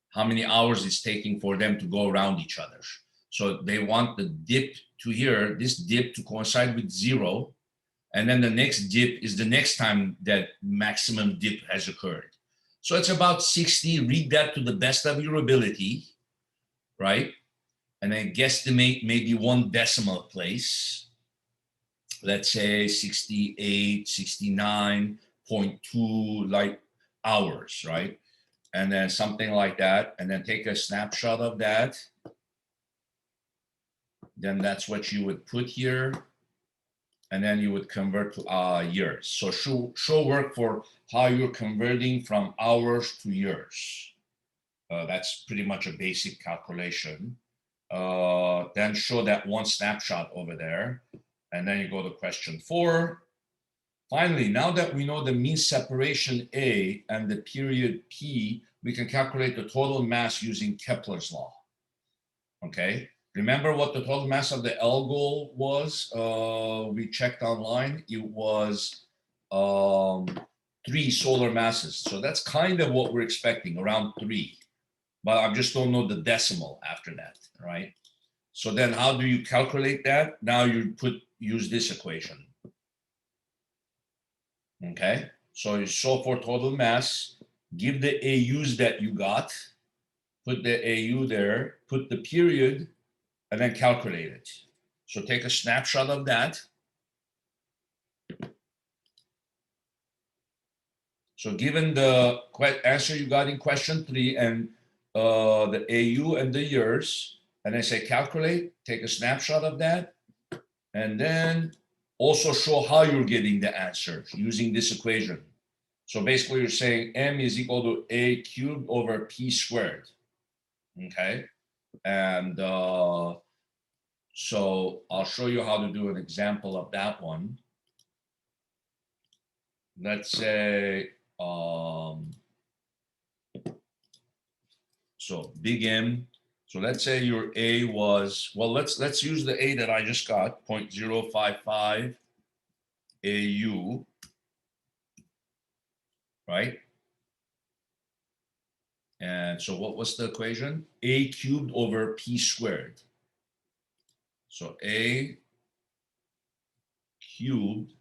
How many hours it's taking for them to go around each other. So they want the dip to here, this dip to coincide with 0. And then the next dip is the next time that maximum dip has occurred. So it's about 60. Read that to the best of your ability, right? And then guesstimate maybe 1 decimal place. Let's say 68, 69.2 light hours, right? And then something like that. And then take a snapshot of that. Then that's what you would put here. And then you would convert to years. So show work for how you're converting from hours to years. That's pretty much a basic calculation. Then show that 1 snapshot over there. And then you go to question 4. Finally, now that we know the mean separation A and the period P, we can calculate the total mass using Kepler's law. Okay. Remember what the total mass of the Algol was? We checked online. It was 3 solar masses. So that's kind of what we're expecting, around 3. But I just don't know the decimal after that, right? So then how do you calculate that? Now you use this equation. Okay, so you solve for total mass, give the AUs that you got, put the AU there, put the period, and then calculate it. So take a snapshot of that. So given the answer you got in question 3 and the AU and the years, and I say calculate, take a snapshot of that, and then also show how you're getting the answer using this equation. So basically you're saying M is equal to A cubed over P squared. Okay. And so I'll show you how to do an example of that one. Let's say, so big M. So let's say your A was, well, let's use the A that I just got, 0.055 AU, right? And so what was the equation? A cubed over P squared. So A cubed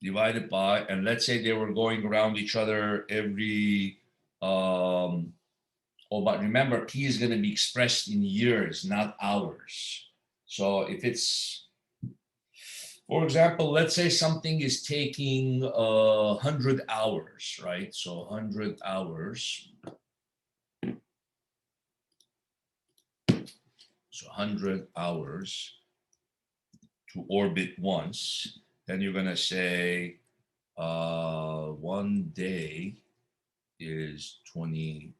divided by, and let's say they were going around each other every, but remember, P is going to be expressed in years, not hours. So if it's, for example, let's say something is taking 100 hours, right? So 100 hours. So 100 hours to orbit once. Then you're going to say 1 day is 24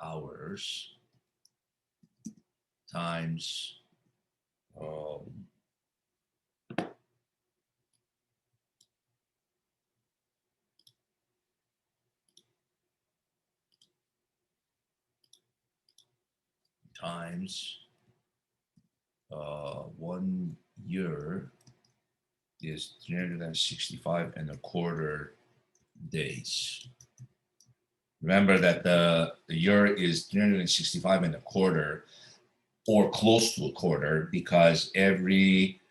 hours times times 1 year is 365.25 days. Remember that the year is 365.25 or close to a quarter, because every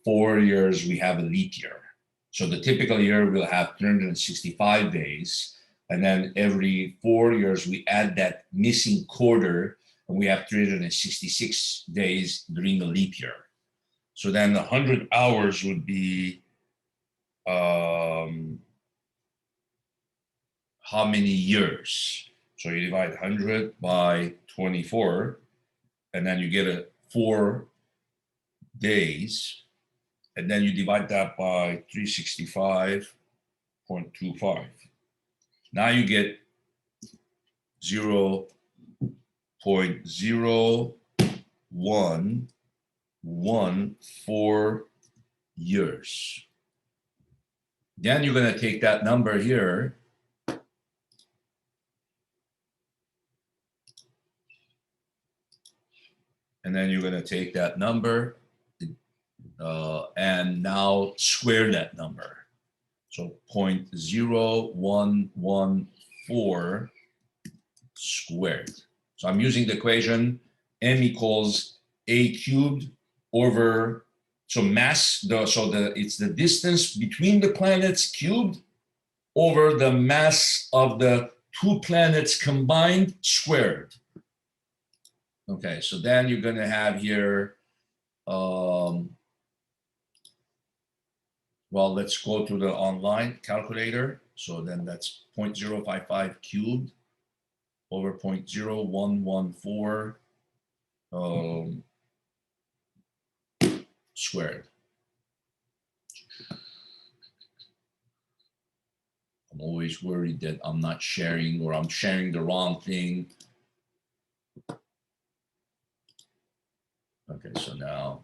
4 years we have a leap year. So the typical year will have 365 days, and then every 4 years we add that missing quarter, and we have 366 days during the leap year. So then the 100 hours would be how many years? So you divide 100 by 24, and then you get a 4 days, and then you divide that by 365.25. Now you get 0.01 4 years. Then you're going to take that number here and then you're going to take that number and now square that number. So 0.0114 squared. So I'm using the equation m equals a cubed over, so mass, it's the distance between the planets cubed over the mass of the two planets combined squared. Okay, so then you're going to have here, well, let's go to the online calculator. So then that's 0.055 cubed over 0.0114 squared. I'm always worried that I'm not sharing or I'm sharing the wrong thing. Okay, so now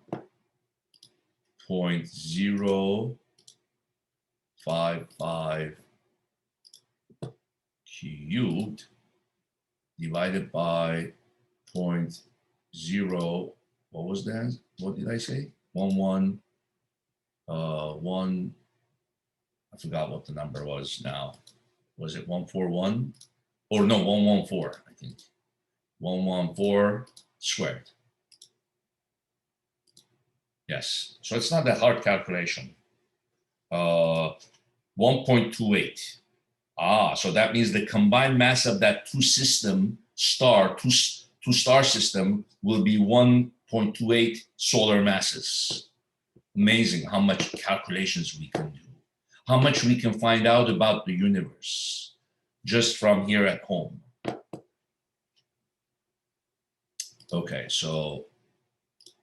0.055 cubed divided by 0.0, what was that? What did I say? 1, I forgot what the number was now. Was it 141? Or no, 114, I think. 114 squared. Yes, so it's not that hard calculation. 1.28. So that means the combined mass of that two star system will be 1.28 solar masses. Amazing how much calculations we can do, how much we can find out about the universe just from here at home. Okay, so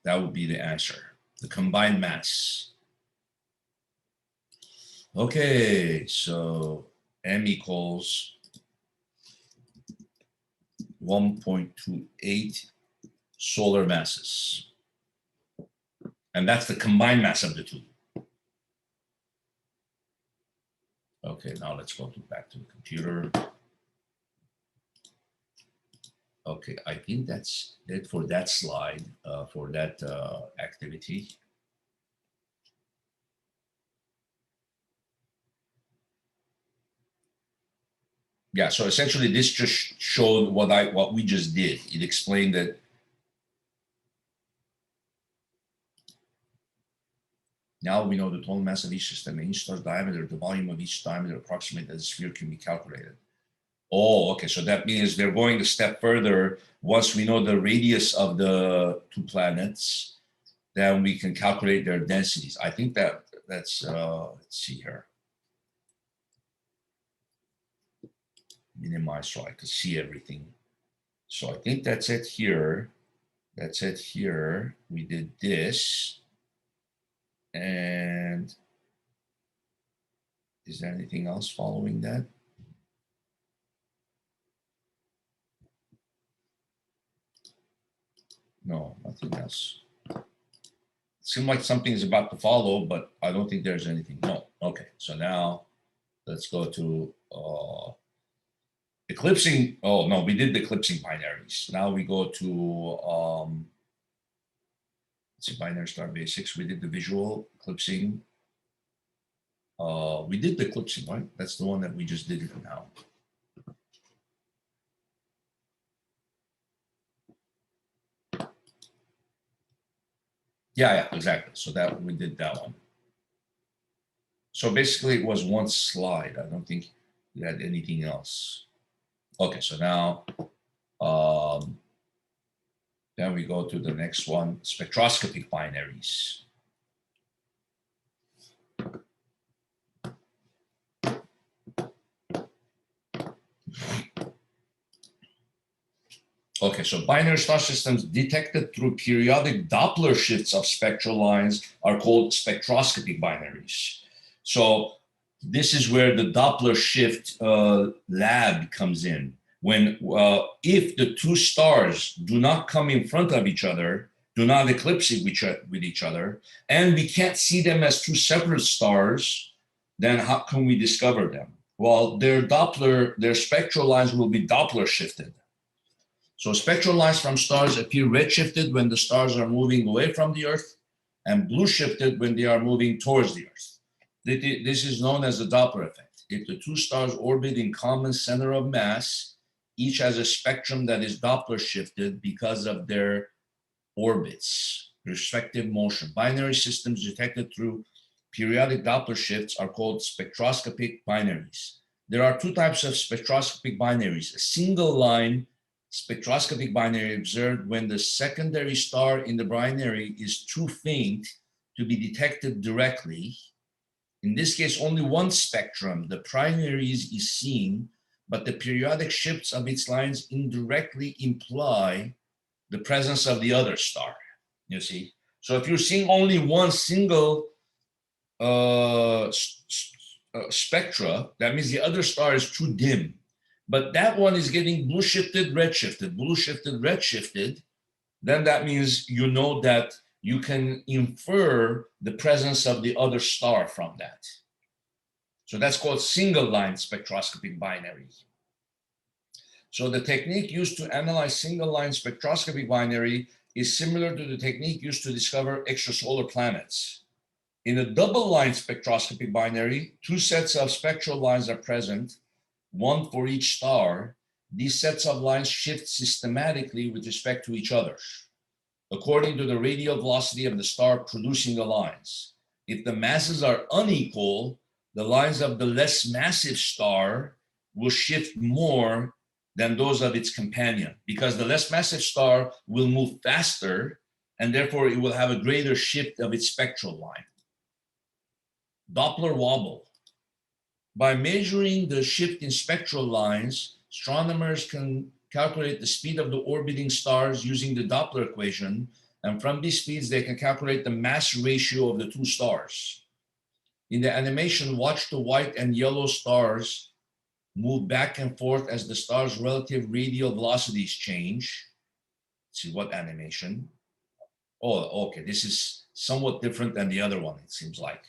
that would be the answer, the combined mass. Okay, so m equals 1.28 solar masses. And that's the combined mass of the two. Okay, now let's go back to the computer. Okay, I think that's it for that slide, for that activity. Yeah, so essentially this just showed what we just did. It explained that now we know the total mass of each system, and each star's diameter, the volume of each diameter approximate as a sphere can be calculated. Oh, okay, so that means they're going a step further. Once we know the radius of the two planets, then we can calculate their densities. I think that's, let's see here. Minimize so I can see everything. So I think that's it here. That's it here. We did this. And is there anything else following that? No, nothing else. It seems like something is about to follow, but I don't think there's anything. No. Okay, so now let's go to eclipsing. Oh, no, we did the eclipsing binaries. Now we go to, let's see, binary star basics. We did the visual eclipsing. We did the eclipsing, right? That's the one that we just did now. Yeah, exactly. So that we did that one. So basically it was one slide. I don't think we had anything else. Okay, so now then we go to the next one, spectroscopic binaries. Okay, so binary star systems detected through periodic Doppler shifts of spectral lines are called spectroscopic binaries. So this is where the Doppler shift lab comes in. When if the two stars do not come in front of each other do not eclipse with each other, and we can't see them as two separate stars, then how can we discover them? Well, their spectral lines will be Doppler shifted. So spectral lines from stars appear redshifted when the stars are moving away from the Earth, and blue shifted when they are moving towards the Earth. This is known as the Doppler effect. If the two stars orbit in common center of mass, each has a spectrum that is Doppler shifted because of their orbits, respective motion. Binary systems detected through periodic Doppler shifts are called spectroscopic binaries. There are two types of spectroscopic binaries: a single line spectroscopic binary observed when the secondary star in the binary is too faint to be detected directly. In this case, only one spectrum, the primaries, is seen, but the periodic shifts of its lines indirectly imply the presence of the other star, you see? So if you're seeing only one single spectra, that means the other star is too dim. But that one is getting blue shifted, red shifted, blue shifted, red shifted. Then that means you know that you can infer the presence of the other star from that. So that's called single line spectroscopic binary. So the technique used to analyze single line spectroscopic binary is similar to the technique used to discover extrasolar planets. In a double line spectroscopic binary, two sets of spectral lines are present, one for each star. These sets of lines shift systematically with respect to each other, according to the radial velocity of the star producing the lines. If the masses are unequal, the lines of the less massive star will shift more than those of its companion, because the less massive star will move faster, and therefore it will have a greater shift of its spectral line. Doppler wobble. By measuring the shift in spectral lines, astronomers can calculate the speed of the orbiting stars using the Doppler equation, and from these speeds they can calculate the mass ratio of the two stars. In the animation, watch the white and yellow stars move back and forth as the star's relative radial velocities change. Let's see what animation. Oh, okay, this is somewhat different than the other one, it seems like.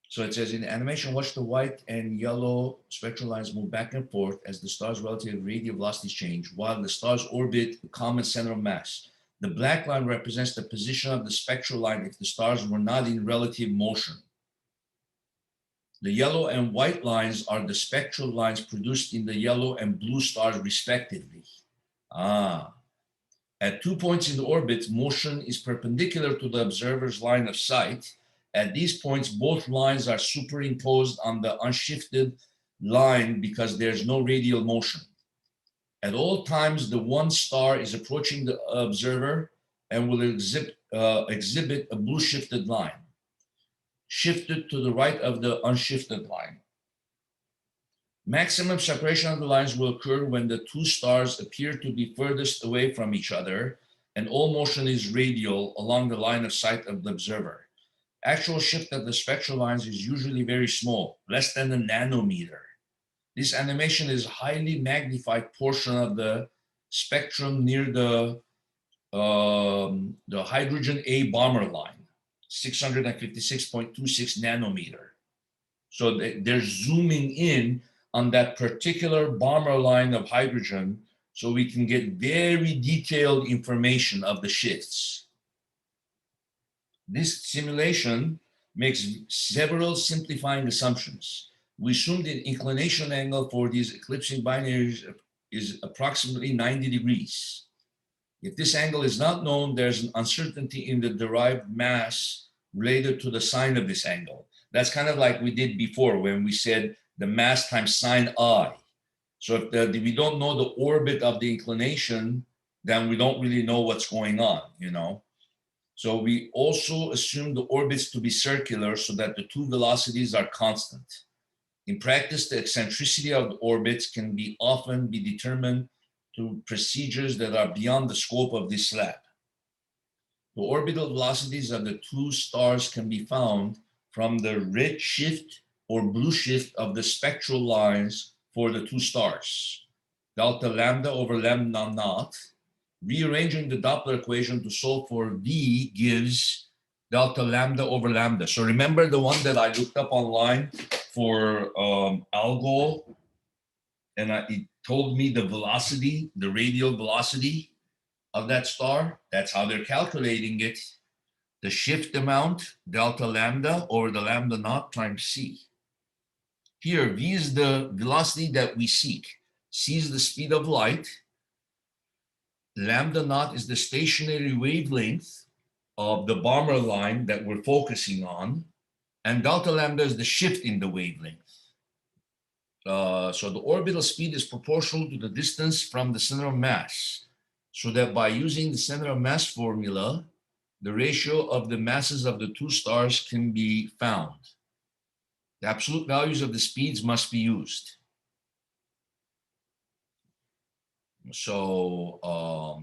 So it says in animation, watch the white and yellow spectral lines move back and forth as the star's relative radial velocities change, while the stars orbit a common center of mass. The black line represents the position of the spectral line if the stars were not in relative motion. The yellow and white lines are the spectral lines produced in the yellow and blue stars respectively. At 2 points in the orbit, motion is perpendicular to the observer's line of sight. At these points, both lines are superimposed on the unshifted line because there's no radial motion. At all times, the one star is approaching the observer and will exhibit a blue shifted line, shifted to the right of the unshifted line. Maximum separation of the lines will occur when the two stars appear to be furthest away from each other and all motion is radial along the line of sight of the observer. Actual shift of the spectral lines is usually very small, less than a nanometer. This animation is a highly magnified portion of the spectrum near the hydrogen A bomber line, 656.26 nanometer. So they're zooming in on that particular bomber line of hydrogen so we can get very detailed information of the shifts. This simulation makes several simplifying assumptions. We assume the inclination angle for these eclipsing binaries is approximately 90 degrees. If this angle is not known, there's an uncertainty in the derived mass related to the sign of this angle. That's kind of like we did before when we said the mass times sine I. So if we don't know the orbit of the inclination, then we don't really know what's going on, you know. So we also assume the orbits to be circular so that the two velocities are constant. In practice, the eccentricity of the orbits can often be determined through procedures that are beyond the scope of this lab. The orbital velocities of the two stars can be found from the red shift or blue shift of the spectral lines for the two stars. delta lambda over lambda naught. Rearranging the Doppler equation to solve for V gives delta lambda over lambda. So remember the one that I looked up online for Algol, and it told me the velocity, the radial velocity of that star. That's how they're calculating it. The shift amount, delta lambda over the lambda naught times c. Here, v is the velocity that we seek. C is the speed of light. Lambda naught is the stationary wavelength of the Balmer line that we're focusing on. And delta lambda is the shift in the wavelength. So the orbital speed is proportional to the distance from the center of mass. So that by using the center of mass formula, the ratio of the masses of the two stars can be found. The absolute values of the speeds must be used. So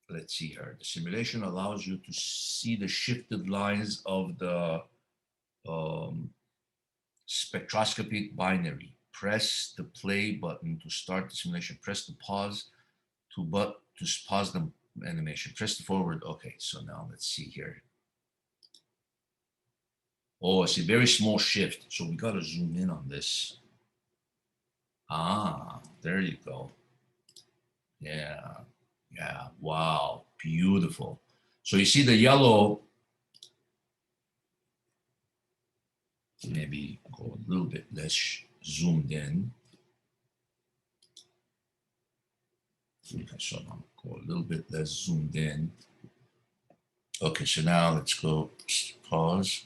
let's see here. The simulation allows you to see the shifted lines of the spectroscopic binary. Press the play button to start the simulation. Press the pause to pause the animation. Press the forward. Okay, so now let's see here. Oh, it's a very small shift. So we got to zoom in on this. Ah, there you go. Yeah, yeah, wow, beautiful. So you see the yellow, maybe go a little bit less zoomed in. Okay, so now go a little bit less zoomed in. Okay, so now let's go pause.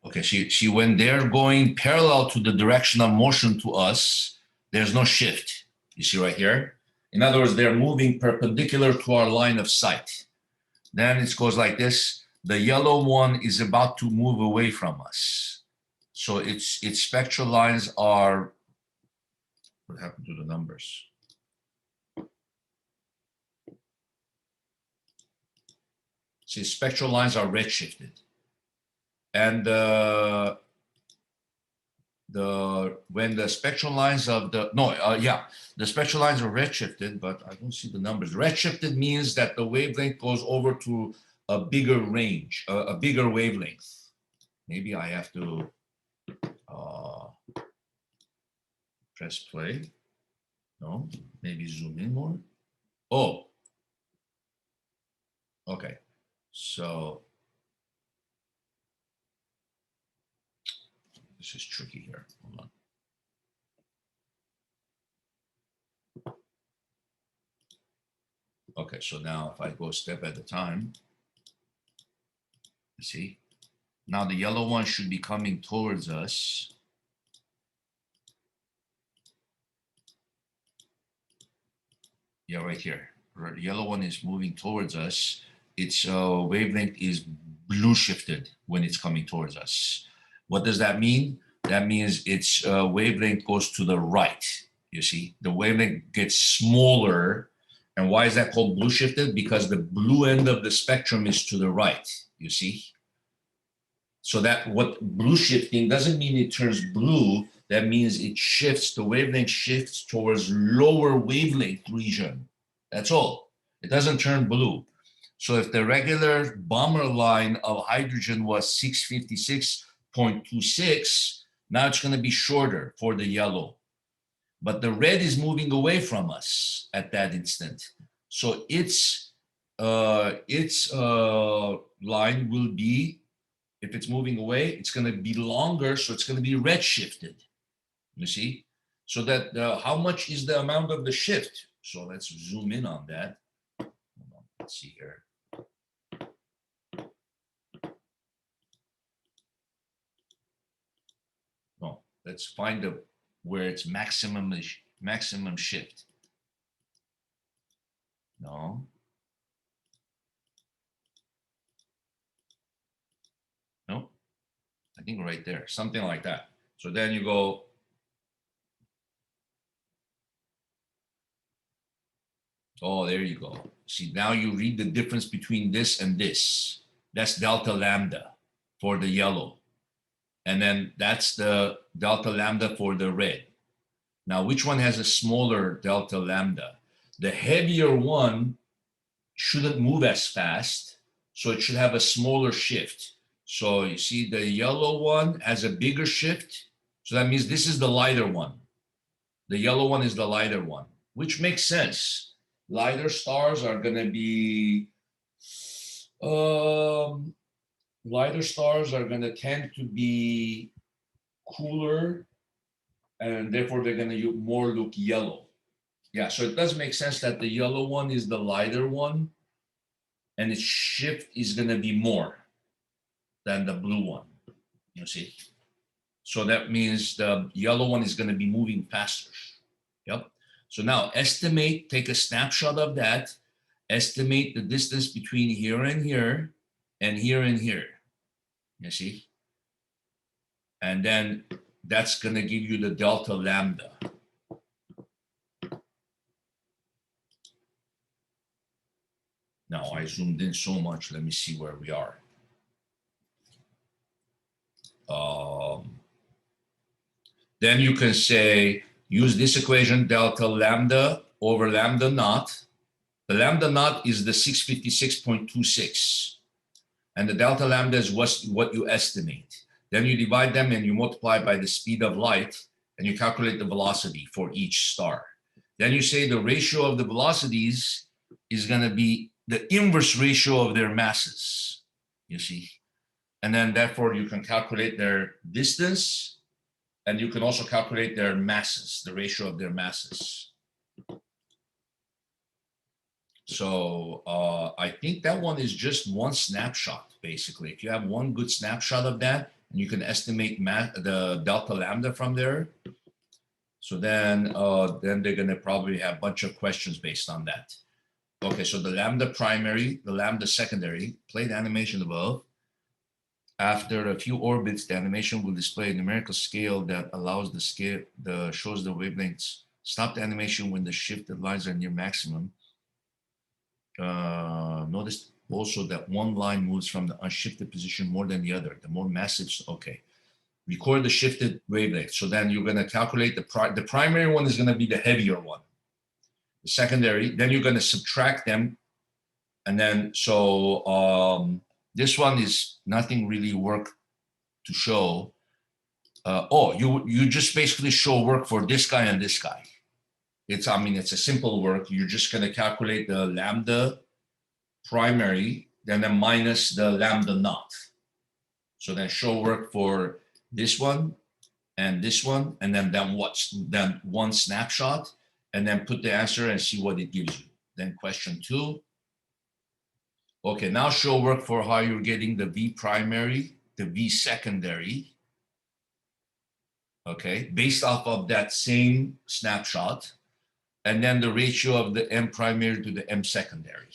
Okay, see when they're going parallel to the direction of motion to us, there's no shift. You see right here? In other words, they're moving perpendicular to our line of sight. Then it goes like this. The yellow one is about to move away from us. So its spectral lines are, what happened to the numbers? See, spectral lines are redshifted. And when the spectral lines of the, the spectral lines are redshifted, but I don't see the numbers. Redshifted means that the wavelength goes over to a bigger range, a bigger wavelength. Maybe I have to press play. No, maybe zoom in more. Oh, okay. So this is tricky here. Hold on. Okay, so now if I go a step at a time, you see, now the yellow one should be coming towards us. Yeah, right here. The yellow one is moving towards us. Its wavelength is blue shifted when it's coming towards us. What does that mean? That means its wavelength goes to the right. You see, the wavelength gets smaller. And why is that called blue shifted? Because the blue end of the spectrum is to the right. You see? So that what blue shifting doesn't mean it turns blue. That means it shifts, the wavelength shifts towards lower wavelength region. That's all. It doesn't turn blue. So if the regular Balmer line of hydrogen was 656.26, now it's going to be shorter for the yellow. But the red is moving away from us at that instant. So its line will be, if it's moving away, it's going to be longer, so it's going to be red shifted. You see? So that how much is the amount of the shift? So let's zoom in on that. Hold on, let's see here. No, let's find where it's maximum shift. No. No. I think right there, something like that. So then you go. Oh, there you go. See, now you read the difference between this and this. That's delta lambda for the yellow. And then that's the delta lambda for the red. Now, which one has a smaller delta lambda? The heavier one shouldn't move as fast, so it should have a smaller shift. So you see the yellow one has a bigger shift. So that means this is the lighter one. The yellow one is the lighter one, which makes sense. Lighter stars are going to be, lighter stars are going to tend to be cooler, and therefore they're going to more look yellow. Yeah, so it does make sense that the yellow one is the lighter one, and its shift is going to be more than the blue one, you see. So that means the yellow one is going to be moving faster. Yep. So now estimate, take a snapshot of that, estimate the distance between here and here, and here and here, you see. And then that's going to give you the delta lambda. Now I zoomed in so much. Let me see where we are. Then you can say, use this equation, delta lambda over lambda naught. The lambda naught is the 656.26. And the delta lambda is what you estimate. Then you divide them and you multiply by the speed of light, and you calculate the velocity for each star. Then you say the ratio of the velocities is going to be the inverse ratio of their masses, you see. And then therefore you can calculate their distance, and you can also calculate their masses, the ratio of their masses. So I think that one is just one snapshot, basically. If you have one good snapshot of that, and you can estimate the delta lambda from there, so then they're going to probably have a bunch of questions based on that. Okay, so the lambda primary, the lambda secondary, play the animation above. After a few orbits, the animation will display a numerical scale that allows the scale, shows the wavelengths. Stop the animation when the shifted lines are near maximum. Notice also that one line moves from the unshifted position more than the other. The more massive, okay. Record the shifted wavelength. So then you're going to calculate the primary one is going to be the heavier one. The secondary, then you're going to subtract them. And then, so this one is nothing really work to show. You just basically show work for this guy and this guy. It's a simple work. You're just going to calculate the lambda primary, then minus the lambda naught. So then show work for this one, and then one snapshot, and then put the answer and see what it gives you. Then question 2. Okay, now show work for how you're getting the V primary, the V secondary. Okay, based off of that same snapshot, and then the ratio of the M primary to the M secondary.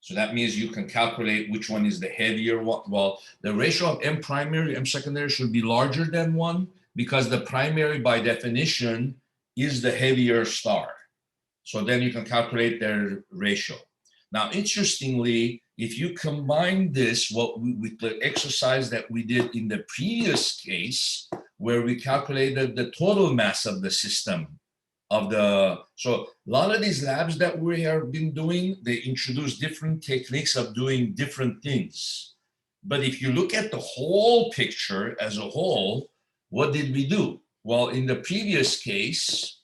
So that means you can calculate which one is the heavier one. Well, the ratio of M primary, M secondary should be larger than 1, because the primary by definition is the heavier star. So then you can calculate their ratio. Now, interestingly, if you combine this with the exercise that we did in the previous case, where we calculated the total mass of the system, so a lot of these labs that we have been doing, they introduce different techniques of doing different things. But if you look at the whole picture as a whole, what did we do? Well, in the previous case,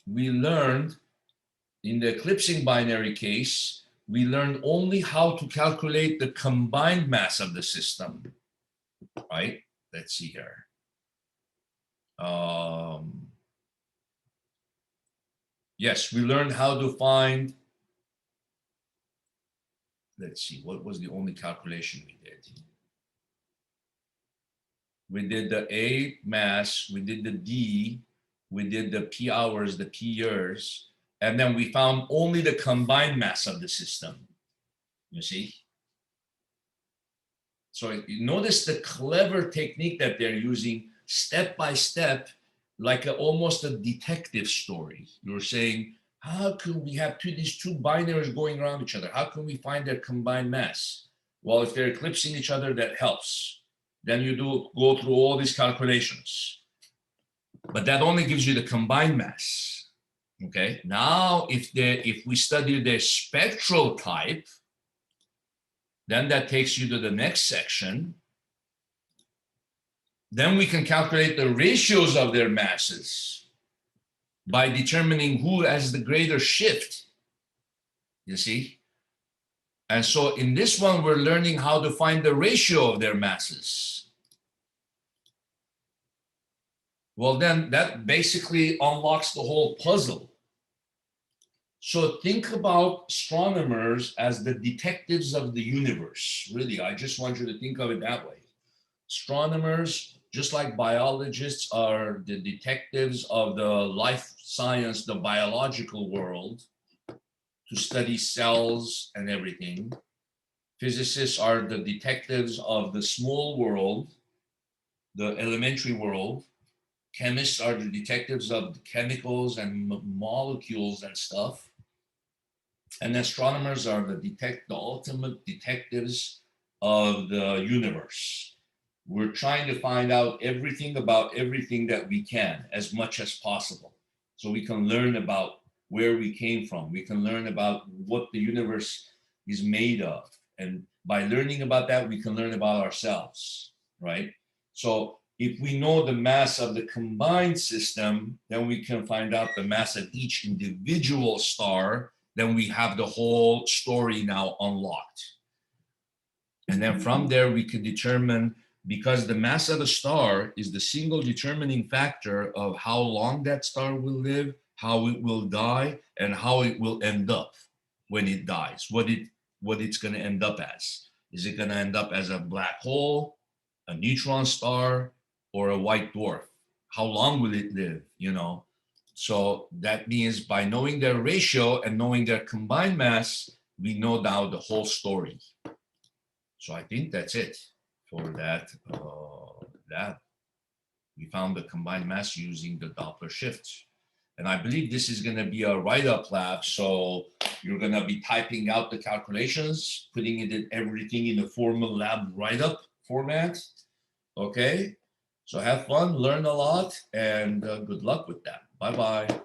we learned, in the eclipsing binary case, we learned only how to calculate the combined mass of the system, right? Let's see here. Yes, we learned how to find, let's see, what was the only calculation we did? We did the A mass, we did the D, we did the P hours, the P years, and then we found only the combined mass of the system, you see? So you notice the clever technique that they're using step by step, like almost a detective story. You're saying, how can we have these two binaries going around each other? How can we find their combined mass? Well, if they're eclipsing each other, that helps. Then you go through all these calculations. But that only gives you the combined mass. Okay. Now, if we study their spectral type, then that takes you to the next section. Then we can calculate the ratios of their masses by determining who has the greater shift. You see? And so in this one, we're learning how to find the ratio of their masses. Well, then that basically unlocks the whole puzzle. So think about astronomers as the detectives of the universe. Really, I just want you to think of it that way. Astronomers, just like biologists, are the detectives of the life science, the biological world, to study cells and everything. Physicists are the detectives of the small world, the elementary world. Chemists are the detectives of the chemicals and molecules and stuff. And astronomers are the ultimate detectives of the universe. We're trying to find out everything about everything that we can, as much as possible. So we can learn about where we came from. We can learn about what the universe is made of. And by learning about that, we can learn about ourselves, right? So if we know the mass of the combined system, then we can find out the mass of each individual star. Then we have the whole story now unlocked. And then from there, we can determine, because the mass of a star is the single determining factor of how long that star will live, how it will die, and how it will end up when it dies, what it's going to end up as. Is it going to end up as a black hole, a neutron star, or a white dwarf? How long will it live, you know? So that means by knowing their ratio and knowing their combined mass, we know now the whole story. So I think that's it for that lab. We found the combined mass using the Doppler shift. And I believe this is going to be a write-up lab. So you're going to be typing out the calculations, putting it in everything in the formal lab write-up format. Okay. So have fun, learn a lot, and good luck with that. Bye-bye.